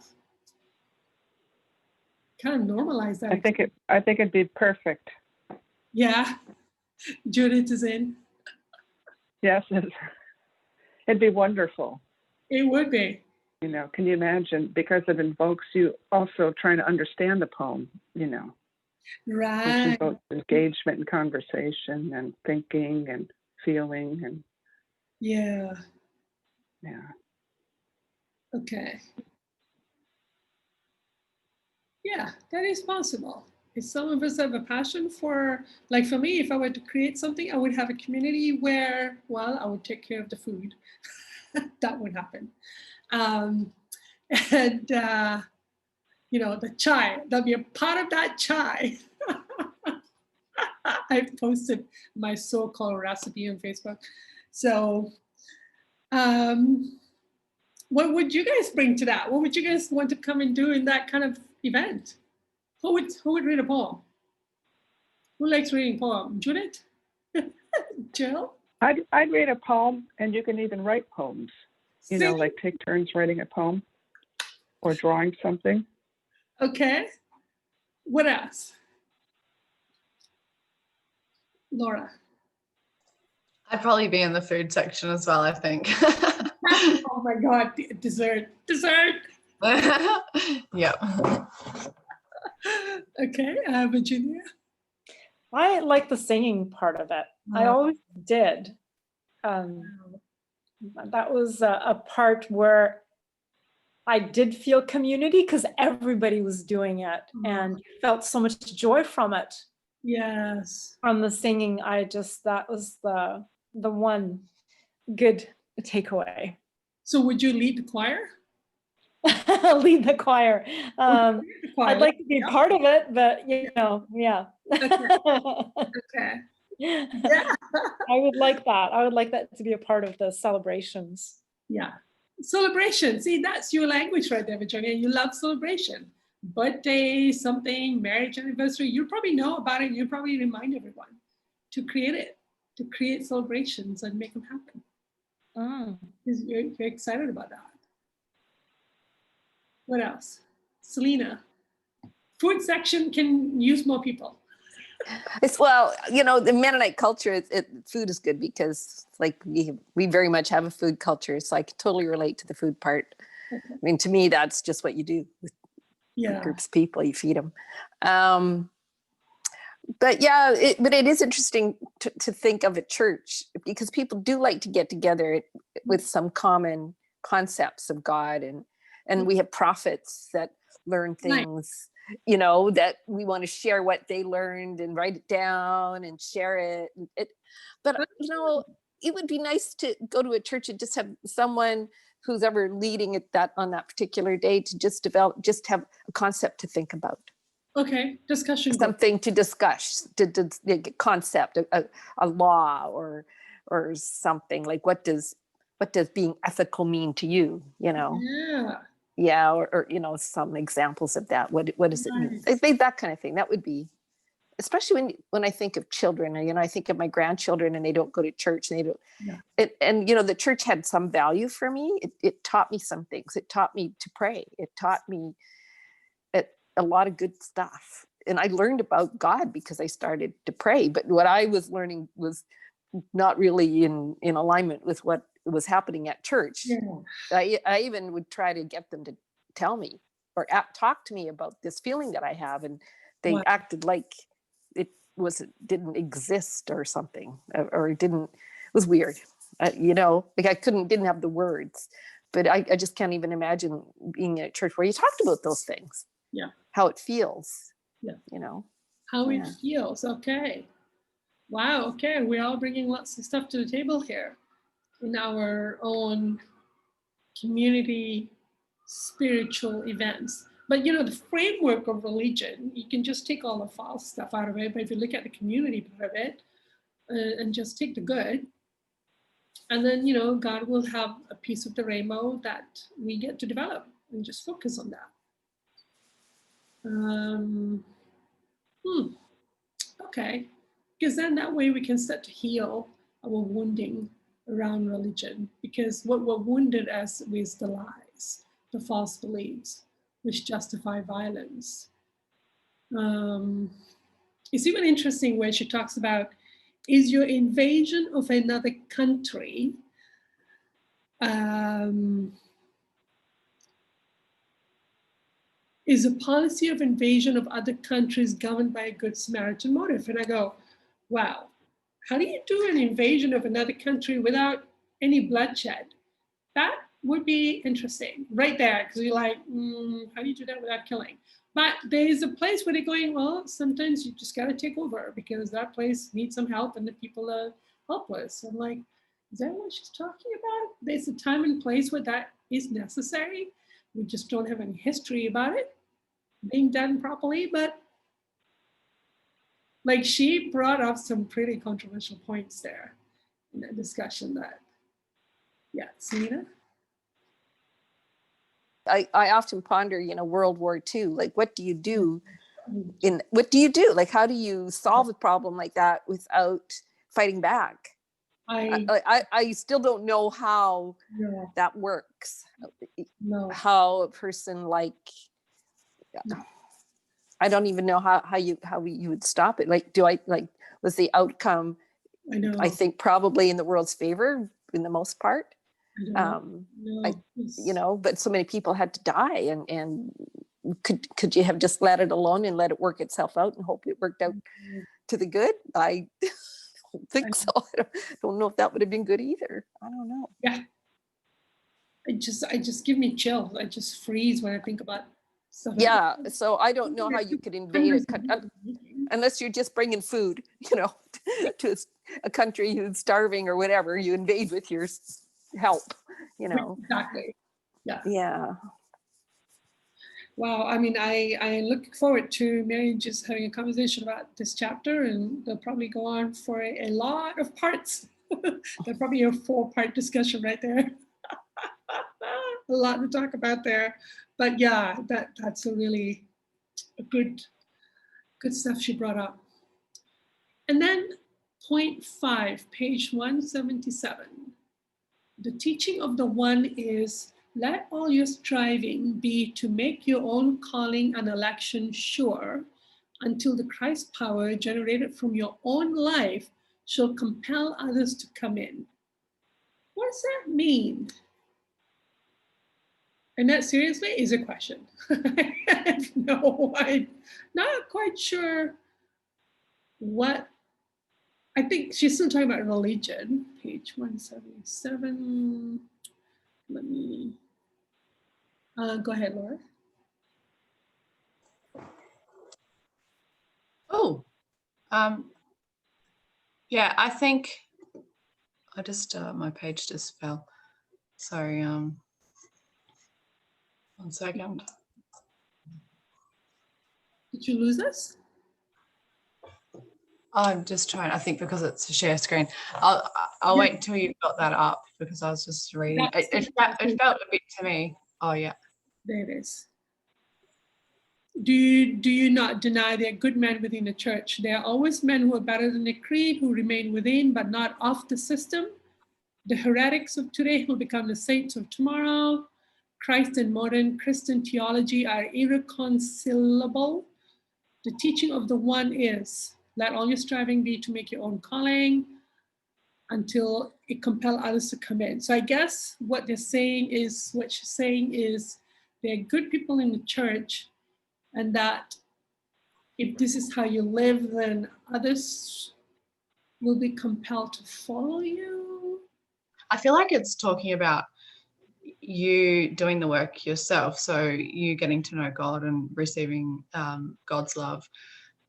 Kind of normalize that. I think it'd be perfect. Yeah, Judith is in. Yes, it'd be wonderful. It would be. You know, can you imagine? Because it invokes you also trying to understand the poem, you know. Right. Which invokes engagement and conversation and thinking and feeling and yeah. Okay. Yeah, that is possible. If some of us have a passion for, like for me, if I were to create something, I would have a community where, well, I would take care of the food. That would happen. And you know, the chai, there'll be a part of that chai. I posted my so-called recipe on Facebook. So what would you guys bring to that? What would you guys want to come and do in that kind of event? Who would read a poem? Who likes reading poem? Judith? Jill? I'd read a poem, and you can even write poems. You know, like take turns writing a poem or drawing something. Okay. What else? Laura? I'd probably be in the food section as well, I think. Oh my God, dessert. Yep. Okay, Virginia? I like the singing part of it. I always did. That was a part where I did feel community because everybody was doing it and felt so much joy from it. Yes. From the singing, that was the one good takeaway. So would you lead the choir? Lead the choir. I'd like to be part of it, but you know, yeah. Okay. Yeah. I would like that. I would like that to be a part of the celebrations. Yeah. Celebration. See, that's your language right there, Virginia. You love celebration. Birthday, something, marriage anniversary. You probably know about it. You probably remind everyone to create it, to create celebrations and make them happen. Because you're excited about that. What else? Selena. Food section can use more people. It's, well, you know, the Mennonite culture, food is good because like we very much have a food culture. So I can totally relate to the food part. Okay. I mean, to me, that's just what you do with groups of people, you feed them. But yeah, but it is interesting to think of a church because people do like to get together with some common concepts of God, and we have prophets that learn things, you know, that we want to share what they learned and write it down and share it. But you know, it would be nice to go to a church and just have someone who's ever leading it on that particular day to just have a concept to think about. Okay, discussion group. Something to discuss, the concept, a law or something like what does being ethical mean to you, you know? Yeah. Yeah, or you know, some examples of that. What does it mean? Nice. That kind of thing. That would be, especially when I think of children, you know, I think of my grandchildren and they don't go to church and they don't. Yeah. And you know, the church had some value for me. It taught me some things. It taught me to pray. It taught me a lot of good stuff. And I learned about God because I started to pray. But what I was learning was not really in alignment with what was happening at church. Yeah. I even would try to get them to tell me or talk to me about this feeling that I have, and they Wow. acted like it didn't exist or something, or it was weird. You know, like I didn't have the words, but I just can't even imagine being at church where you talked about those things. Yeah. How it feels. Yeah. You know. How it Yeah. feels. Okay. Wow. Okay. We're all bringing lots of stuff to the table here in our own community spiritual events. But you know, the framework of religion, you can just take all the false stuff out of it. But if you look at the community part of it and just take the good, and then, you know, God will have a piece of the rainbow that we get to develop and just focus on that. Okay, because then that way we can start to heal our wounding around religion, because what wounded us is the lies, the false beliefs, which justify violence. It's even interesting where she talks about, is your invasion of another country is a policy of invasion of other countries governed by a good Samaritan motive. And I go, wow, how do you do an invasion of another country without any bloodshed? That would be interesting right there, because you're like, how do you do that without killing? But there's a place where they're going, well, sometimes you just got to take over because that place needs some help and the people are helpless. I'm like, is that what she's talking about? There's a time and place where that is necessary. We just don't have any history about it being done properly. But like, she brought up some pretty controversial points there in that discussion. That, yeah, Selena? I often ponder, you know, World War II, like what do you do like how do you solve a problem like that without fighting back? I still don't know how that works. How a person like, I don't even know how you would stop it. Like, was the outcome, I think probably in the world's favor in the most part. You know, but so many people had to die, and could you have just let it alone and let it work itself out and hope it worked out to the good? I don't think so. I don't know if that would have been good either. I don't know. Yeah. I just give me chills. I just freeze when I think about stuff. Yeah. So I don't know how you could invade a country unless you're just bringing food, you know, to a country who's starving or whatever. You invade with your help, you know. Exactly. Yeah. Yeah. Wow. I mean, I look forward to Mary just having a conversation about this chapter, and they'll probably go on for a lot of parts. There'll probably be a 4-part discussion right there. A lot to talk about there. But yeah, that's a really good stuff she brought up. And then point 5, page 177. The teaching of the one is, let all your striving be to make your own calling and election sure, until the Christ power generated from your own life shall compel others to come in. What does that mean? And that seriously is a question. No, I'm not quite sure what. I think she's still talking about religion, page 177. Let me go ahead, Laura. Oh, yeah, I think I just, my page just fell. Sorry, 1 second. Did you lose us? I'm just trying, I think because it's a share screen. I'll wait until you've got that up because I was just reading. It felt a bit to me. Oh yeah. There it is. Do you not deny there are good men within the church? There are always men who are better than the creed, who remain within but not of the system. The heretics of today will become the saints of tomorrow. Christ and modern Christian theology are irreconcilable. The teaching of the one is, let all your striving be to make your own calling until it compel others to come in. So I guess what she's saying is, there are good people in the church, and that if this is how you live, then others will be compelled to follow you. I feel like it's talking about you doing the work yourself. So you getting to know God and receiving God's love.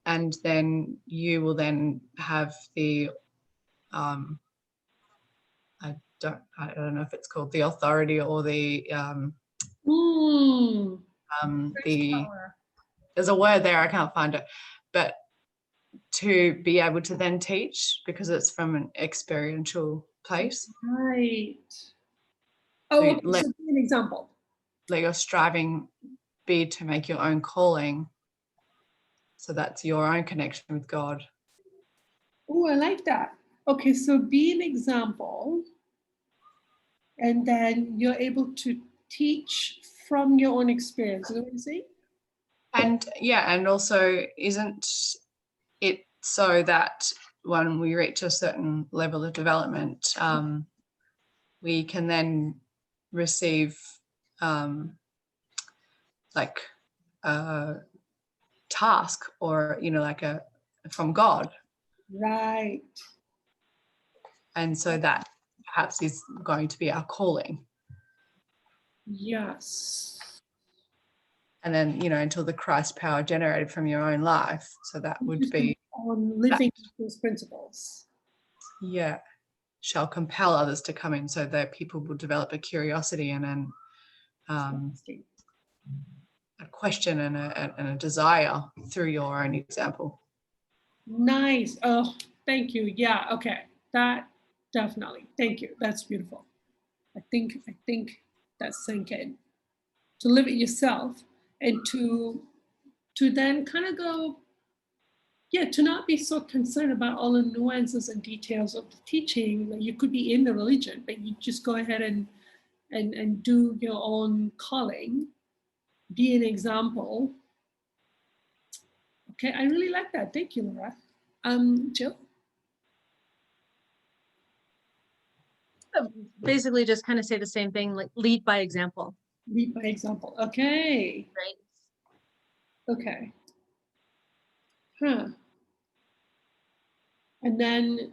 And then you will then have the, I don't know if it's called the authority or the, there's a word there, I can't find it, but to be able to then teach because it's from an experiential place. Right. Oh, okay. So give me an example. Let your striving be to make your own calling. So that's your own connection with God. Oh, I like that. Okay, so be an example, and then you're able to teach from your own experience. Is that what you say? And yeah, and also isn't it so that when we reach a certain level of development, we can then receive like a task or, like from God. Right. And so that perhaps is going to be our calling. Yes. And then, until the Christ power generated from your own life. So that would be on living those principles. Yeah. Shall compel others to come in so that people will develop a curiosity and an a question and a desire through your own example. Nice. Oh, thank you. Yeah. Okay. That definitely. Thank you. That's beautiful. I think that's sink in. To live it yourself and to then kind of go, to not be so concerned about all the nuances and details of the teaching. Like you could be in the religion, but you just go ahead and do your own calling, be an example. Okay, I really like that. Thank you, Laura. Jill? Basically just kind of say the same thing, like lead by example. Lead by example. Okay. Right. Okay. Huh. And then,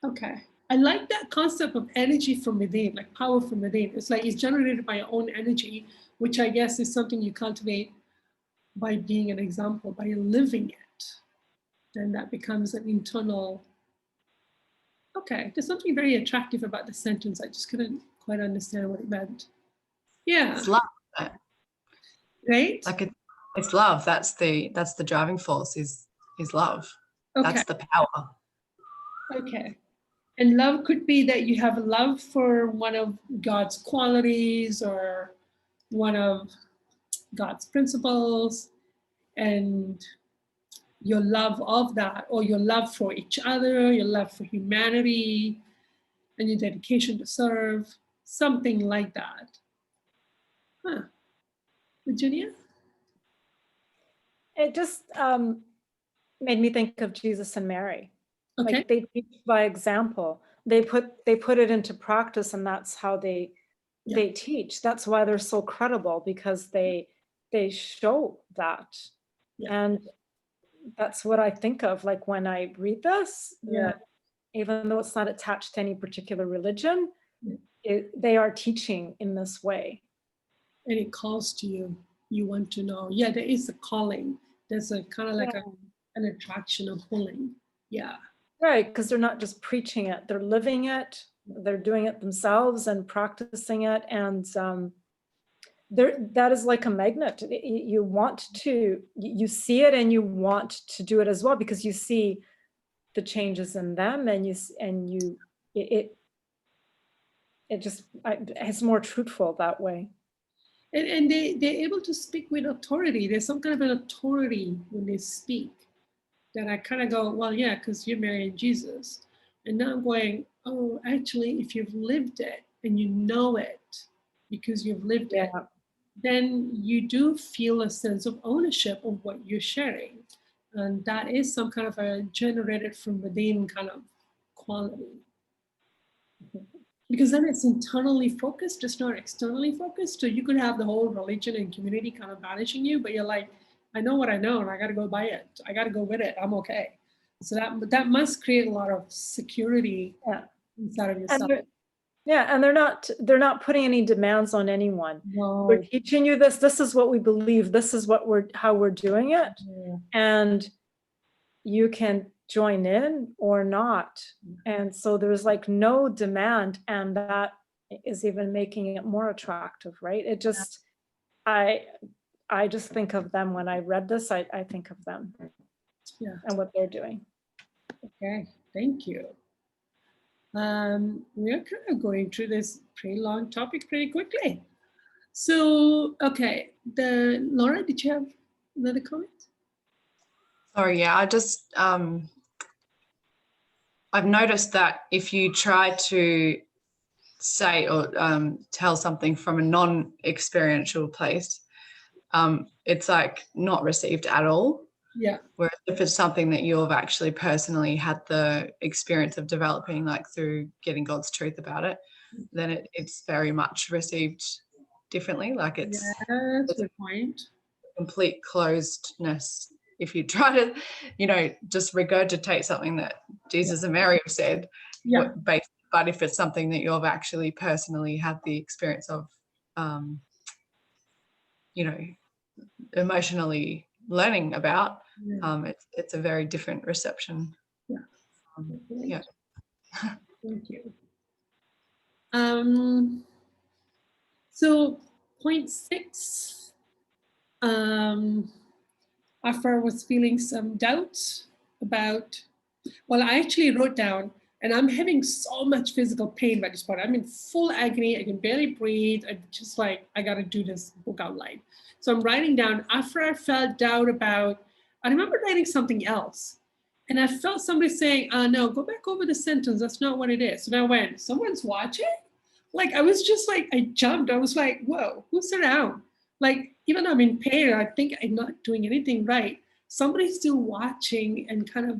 okay. I like that concept of energy from within, like power from within. It's like it's generated by your own energy, which I guess is something you cultivate by being an example, by living it. Then that becomes an internal. Okay, there's something very attractive about the sentence. I just couldn't quite understand what it meant. Yeah. It's love. Right? Like it's love. That's the driving force is love. Okay. That's the power. Okay. And love could be that you have a love for one of God's qualities or one of God's principles, and your love of that, or your love for each other, your love for humanity, and your dedication to serve, something like that. Huh. Virginia? It just made me think of Jesus and Mary. Okay. Like they teach by example. They put it into practice, and that's how they teach. That's why they're so credible, because they show that. Yeah. And that's what I think of, like when I read this, that even though it's not attached to any particular religion, they are teaching in this way. And it calls to you. You want to know. Yeah, there is a calling. There's a kind of like an attraction, a pulling. Yeah. Right, because they're not just preaching it, they're living it, they're doing it themselves and practicing it. And that is like a magnet. You want to, you see it and you want to do it as well, because you see the changes in them, and it just, it's more truthful that way. And they're able to speak with authority. There's some kind of an authority when they speak that I kind of go, well, yeah, because you're marrying Jesus. And now I'm going, oh, actually, if you've lived it and you know it because you've lived it, then you do feel a sense of ownership of what you're sharing. And that is some kind of a generated from within kind of quality. Because then it's internally focused, it's not externally focused. So you could have the whole religion and community kind of banishing you, but you're like, I know what I know and I got to go by it. I got to go with it. I'm okay. So that must create a lot of security inside of yourself. And they're not putting any demands on anyone. No. We're teaching you this. This is what we believe. This is how we're doing it. Yeah. And you can join in or not. And so there's like no demand, and that is even making it more attractive, right? It just, I just think of them when I read this. I think of them, and what they're doing. Okay, thank you. We're kind of going through this pretty long topic pretty quickly. So, okay, Laura, did you have another comment? Sorry, yeah, I just, I've noticed that if you try to say or tell something from a non-experiential place, it's like not received at all. Yeah. Whereas if it's something that you've actually personally had the experience of developing, like through getting God's truth about it, then it's very much received differently. Like it's that's a good point. Complete closedness. If you try to, just regurgitate something that Jesus and Mary have said, but if it's something that you've actually personally had the experience of, emotionally learning about, it's a very different reception. Yeah. Thank you. So point 6, Aphraar was feeling some doubts about, well, I actually wrote down, and I'm having so much physical pain by this point. I'm in full agony. I can barely breathe. I'm just like, I got to do this book outline. So I'm writing down, Aphraar felt doubt about, I remember writing something else. And I felt somebody saying, no, go back over the sentence. That's not what it is. And I went, someone's watching? Like, I was just like, I jumped. I was like, whoa, who's around? Like, even though I'm in pain, I think I'm not doing anything right. Somebody's still watching and kind of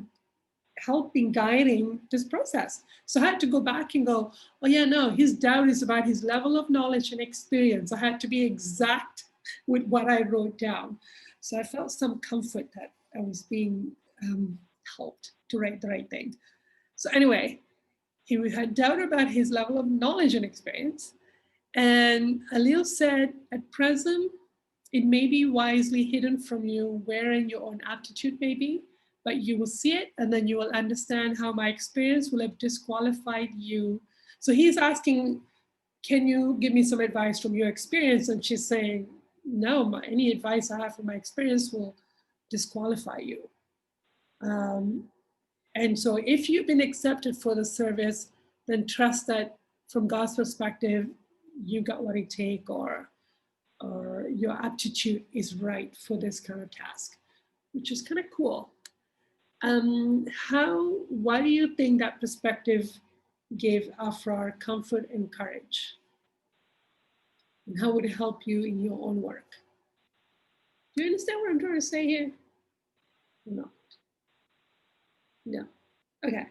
helping, guiding this process. So I had to go back and go, oh yeah, no, his doubt is about his level of knowledge and experience. I had to be exact with what I wrote down. So I felt some comfort that I was being helped to write the right thing. So anyway, he had doubt about his level of knowledge and experience. And Eilele said, at present, it may be wisely hidden from you wherein your own aptitude may be, but you will see it and then you will understand how my experience will have disqualified you. So he's asking, can you give me some advice from your experience? And she's saying, no, any advice I have from my experience will disqualify you. And so if you've been accepted for the service, then trust that from God's perspective, you got what it takes, or your aptitude is right for this kind of task, which is kind of cool. Why do you think that perspective gave Aphraar comfort and courage? And how would it help you in your own work? Do you understand what I'm trying to say here? No. No. Okay.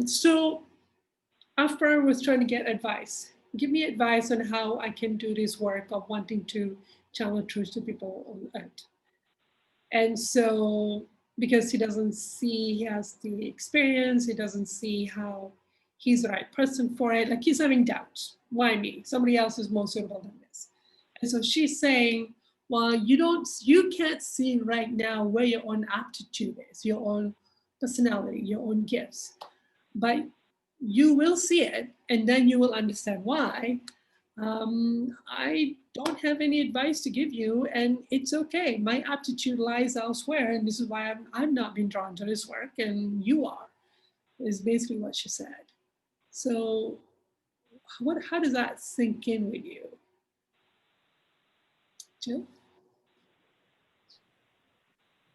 So Aphraar was trying to get advice. Give me advice on how I can do this work of wanting to channel truth to people on earth. And so, because he doesn't see, he has the experience, he doesn't see how he's the right person for it. Like, he's having doubts. Why me? Somebody else is more suitable than this. And so she's saying, well, you can't see right now where your own aptitude is, your own personality, your own gifts. But you will see it, and then you will understand why. I don't have any advice to give you, and it's okay. My aptitude lies elsewhere, and this is why I've not been drawn to this work, and you are, is basically what she said. So how does that sink in with you? Jill?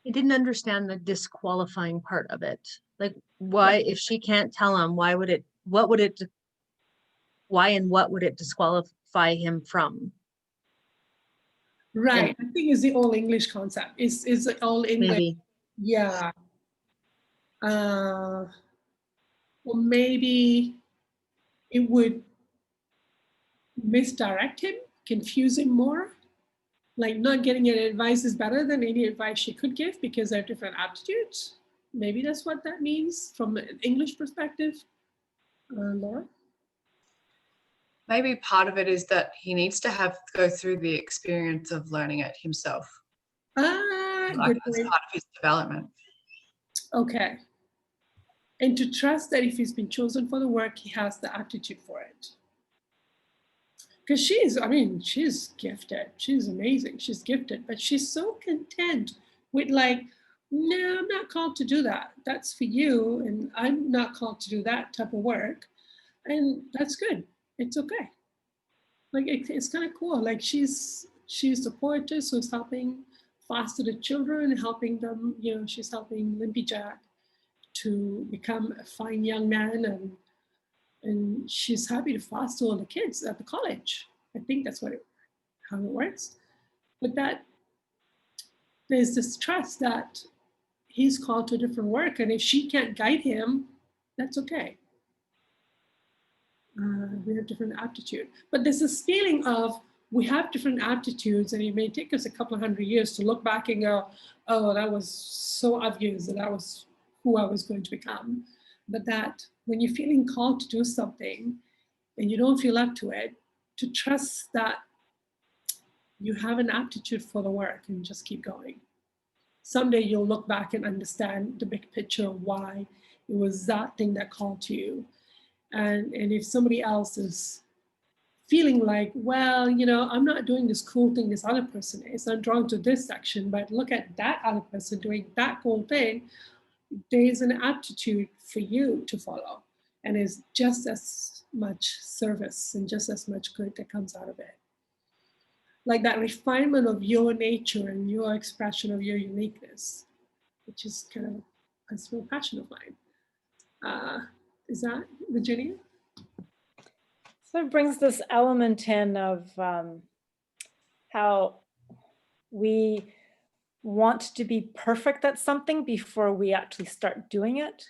I didn't understand the disqualifying part of it. Like, why, if she can't tell him, why and what would it disqualify him from? Right. I think it's the all English concept. It's all English. Maybe. Yeah. Or maybe it would misdirect him, confuse him more. Like not getting any advice is better than any advice she could give because they're different aptitudes. Maybe that's what that means from an English perspective. Laura? Maybe part of it is that he needs to go through the experience of learning it himself. Like Good that's point. part of his development. Okay. And to trust that if he's been chosen for the work, he has the aptitude for it. Because she's gifted. She's amazing. She's gifted, but she's so content with like, no, I'm not called to do that. That's for you. And I'm not called to do that type of work. And that's good. It's okay. Like it's kind of cool. Like she's the poetess who's helping foster the children, helping them, she's helping Limpy Jack to become a fine young man, and she's happy to foster all the kids at the college. I think that's how it works. But that there's this trust that he's called to a different work, and if she can't guide him, that's okay. We have different aptitude, but there's this feeling of we have different aptitudes, and it may take us a couple of 100 years to look back and go, oh, that was so obvious that was who I was going to become. But that when you're feeling called to do something and you don't feel up to it, to trust that you have an aptitude for the work and just keep going. Someday you'll look back and understand the big picture of why it was that thing that called to you. And if somebody else is feeling like, well, I'm not doing this cool thing this other person is, I'm drawn to this section, but look at that other person doing that cool thing, there's an aptitude for you to follow, and it's just as much service and just as much good that comes out of it. Like that refinement of your nature and your expression of your uniqueness, which is kind of a personal passion of mine. Is that Virginia? So it brings this element in of how we want to be perfect at something before we actually start doing it.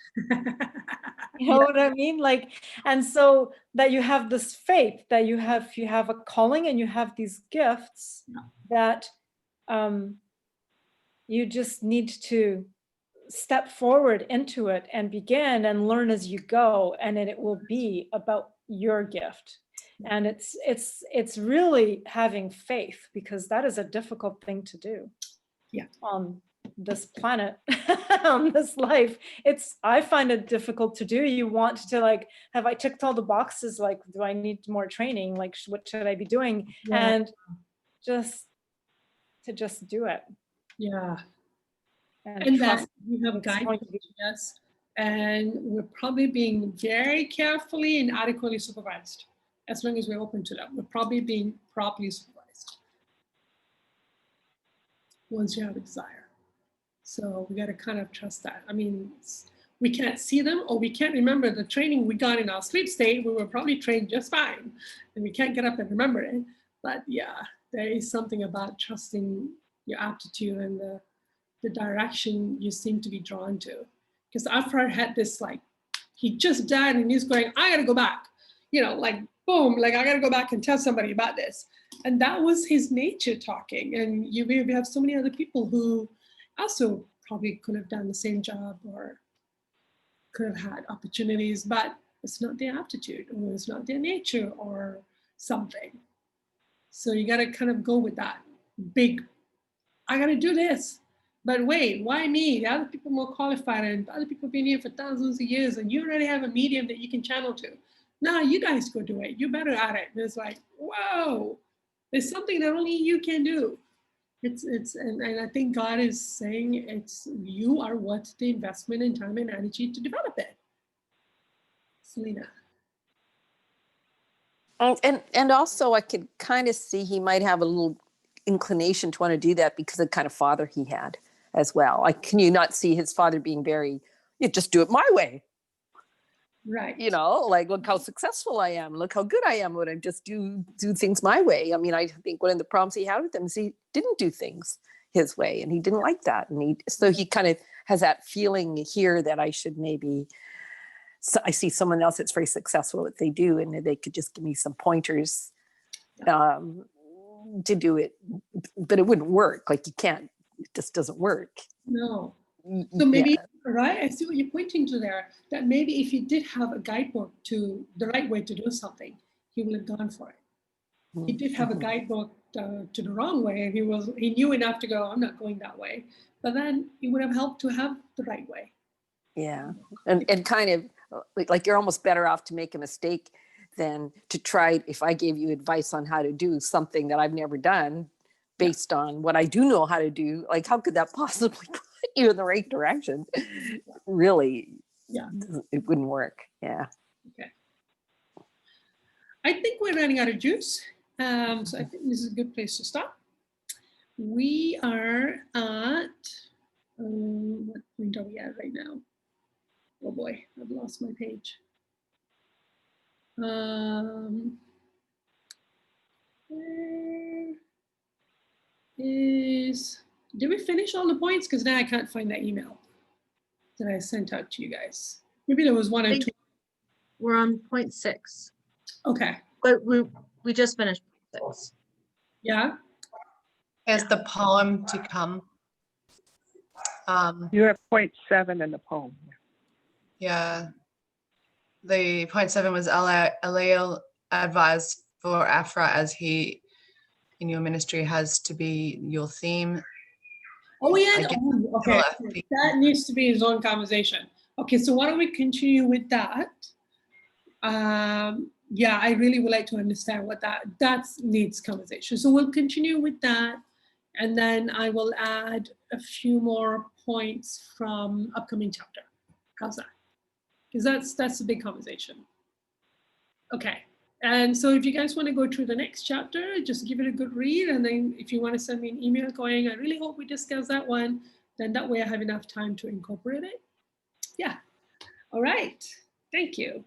You know what I mean? Like, and so that you have this faith that you have a calling and you have these gifts that you just need to step forward into it and begin and learn as you go, and then it will be about your gift. And it's really having faith, because that is a difficult thing to do. Yeah. On this planet, on this life, I find it difficult to do. You want to like, have I ticked all the boxes? Like, do I need more training? Like, what should I be doing? Yeah. And just do it. Yeah. And that you have guidance, yes, and we're probably being very carefully and adequately supervised. As long as we're open to that, we're probably being properly supervised once you have a desire. So we got to kind of trust that. I mean, we can't see them, or we can't remember the training we got in our sleep state. We were probably trained just fine, and we can't get up and remember it. But yeah, there is something about trusting your aptitude and the direction you seem to be drawn to. Because Aphraar had this, like, he just died and he's going, I gotta go back, like boom, like I gotta go back and tell somebody about this. And that was his nature talking. And we have so many other people who also probably could have done the same job or could have had opportunities, but it's not their aptitude, or it's not their nature or something. So you gotta kind of go with that big, I gotta do this. But wait, why me? The other people more qualified, and other people have been here for thousands of years, and you already have a medium that you can channel to. No, you guys go do it. You're better at it. And it's like, whoa, there's something that only you can do. And I think God is saying you are worth the investment in time and energy to develop it. Selena. And also I could kind of see he might have a little inclination to want to do that because of the kind of father he had as well. Like, can you not see his father being very, just do it my way? Right. Like, look how successful I am. Look how good I am when I just do things my way. I mean, I think one of the problems he had with him is he didn't do things his way, and he didn't like that. And so he kind of has that feeling here that I should maybe, so I see someone else that's very successful at what they do, and they could just give me some pointers to do it, but it wouldn't work. Like, you can't, it just doesn't work. No. So maybe, right, I see what you're pointing to there, that maybe if he did have a guidebook to the right way to do something, he would have gone for it. He did have a guidebook to the wrong way, and he knew enough to go, I'm not going that way. But then it would have helped to have the right way. Yeah, and kind of like you're almost better off to make a mistake than to try, if I gave you advice on how to do something that I've never done based on what I do know how to do, like how could that possibly put you in the right direction? Really, it wouldn't work. Yeah. Okay. I think we're running out of juice. So I think this is a good place to stop. We are at, what point are we at right now? Oh boy, I've lost my page. Where is, did we finish all the points? Because now I can't find that email that I sent out to you guys. Maybe there was one or two. We're on point 6. Okay. But we just finished point 6. Yeah. Is the poem to come? You have point 7 in the poem. Yeah. The point 7 was Eilele advised for Aphraar as he in your ministry has to be your theme. Oh yeah. Okay. That needs to be his own conversation. Okay, so why don't we continue with that? Yeah, I really would like to understand what that needs conversation. So we'll continue with that, and then I will add a few more points from upcoming chapter. How's that? Because that's a big conversation. Okay, and so if you guys want to go through the next chapter, just give it a good read, and then if you want to send me an email going, I really hope we discuss that one, then that way I have enough time to incorporate it. Yeah. All right. Thank you.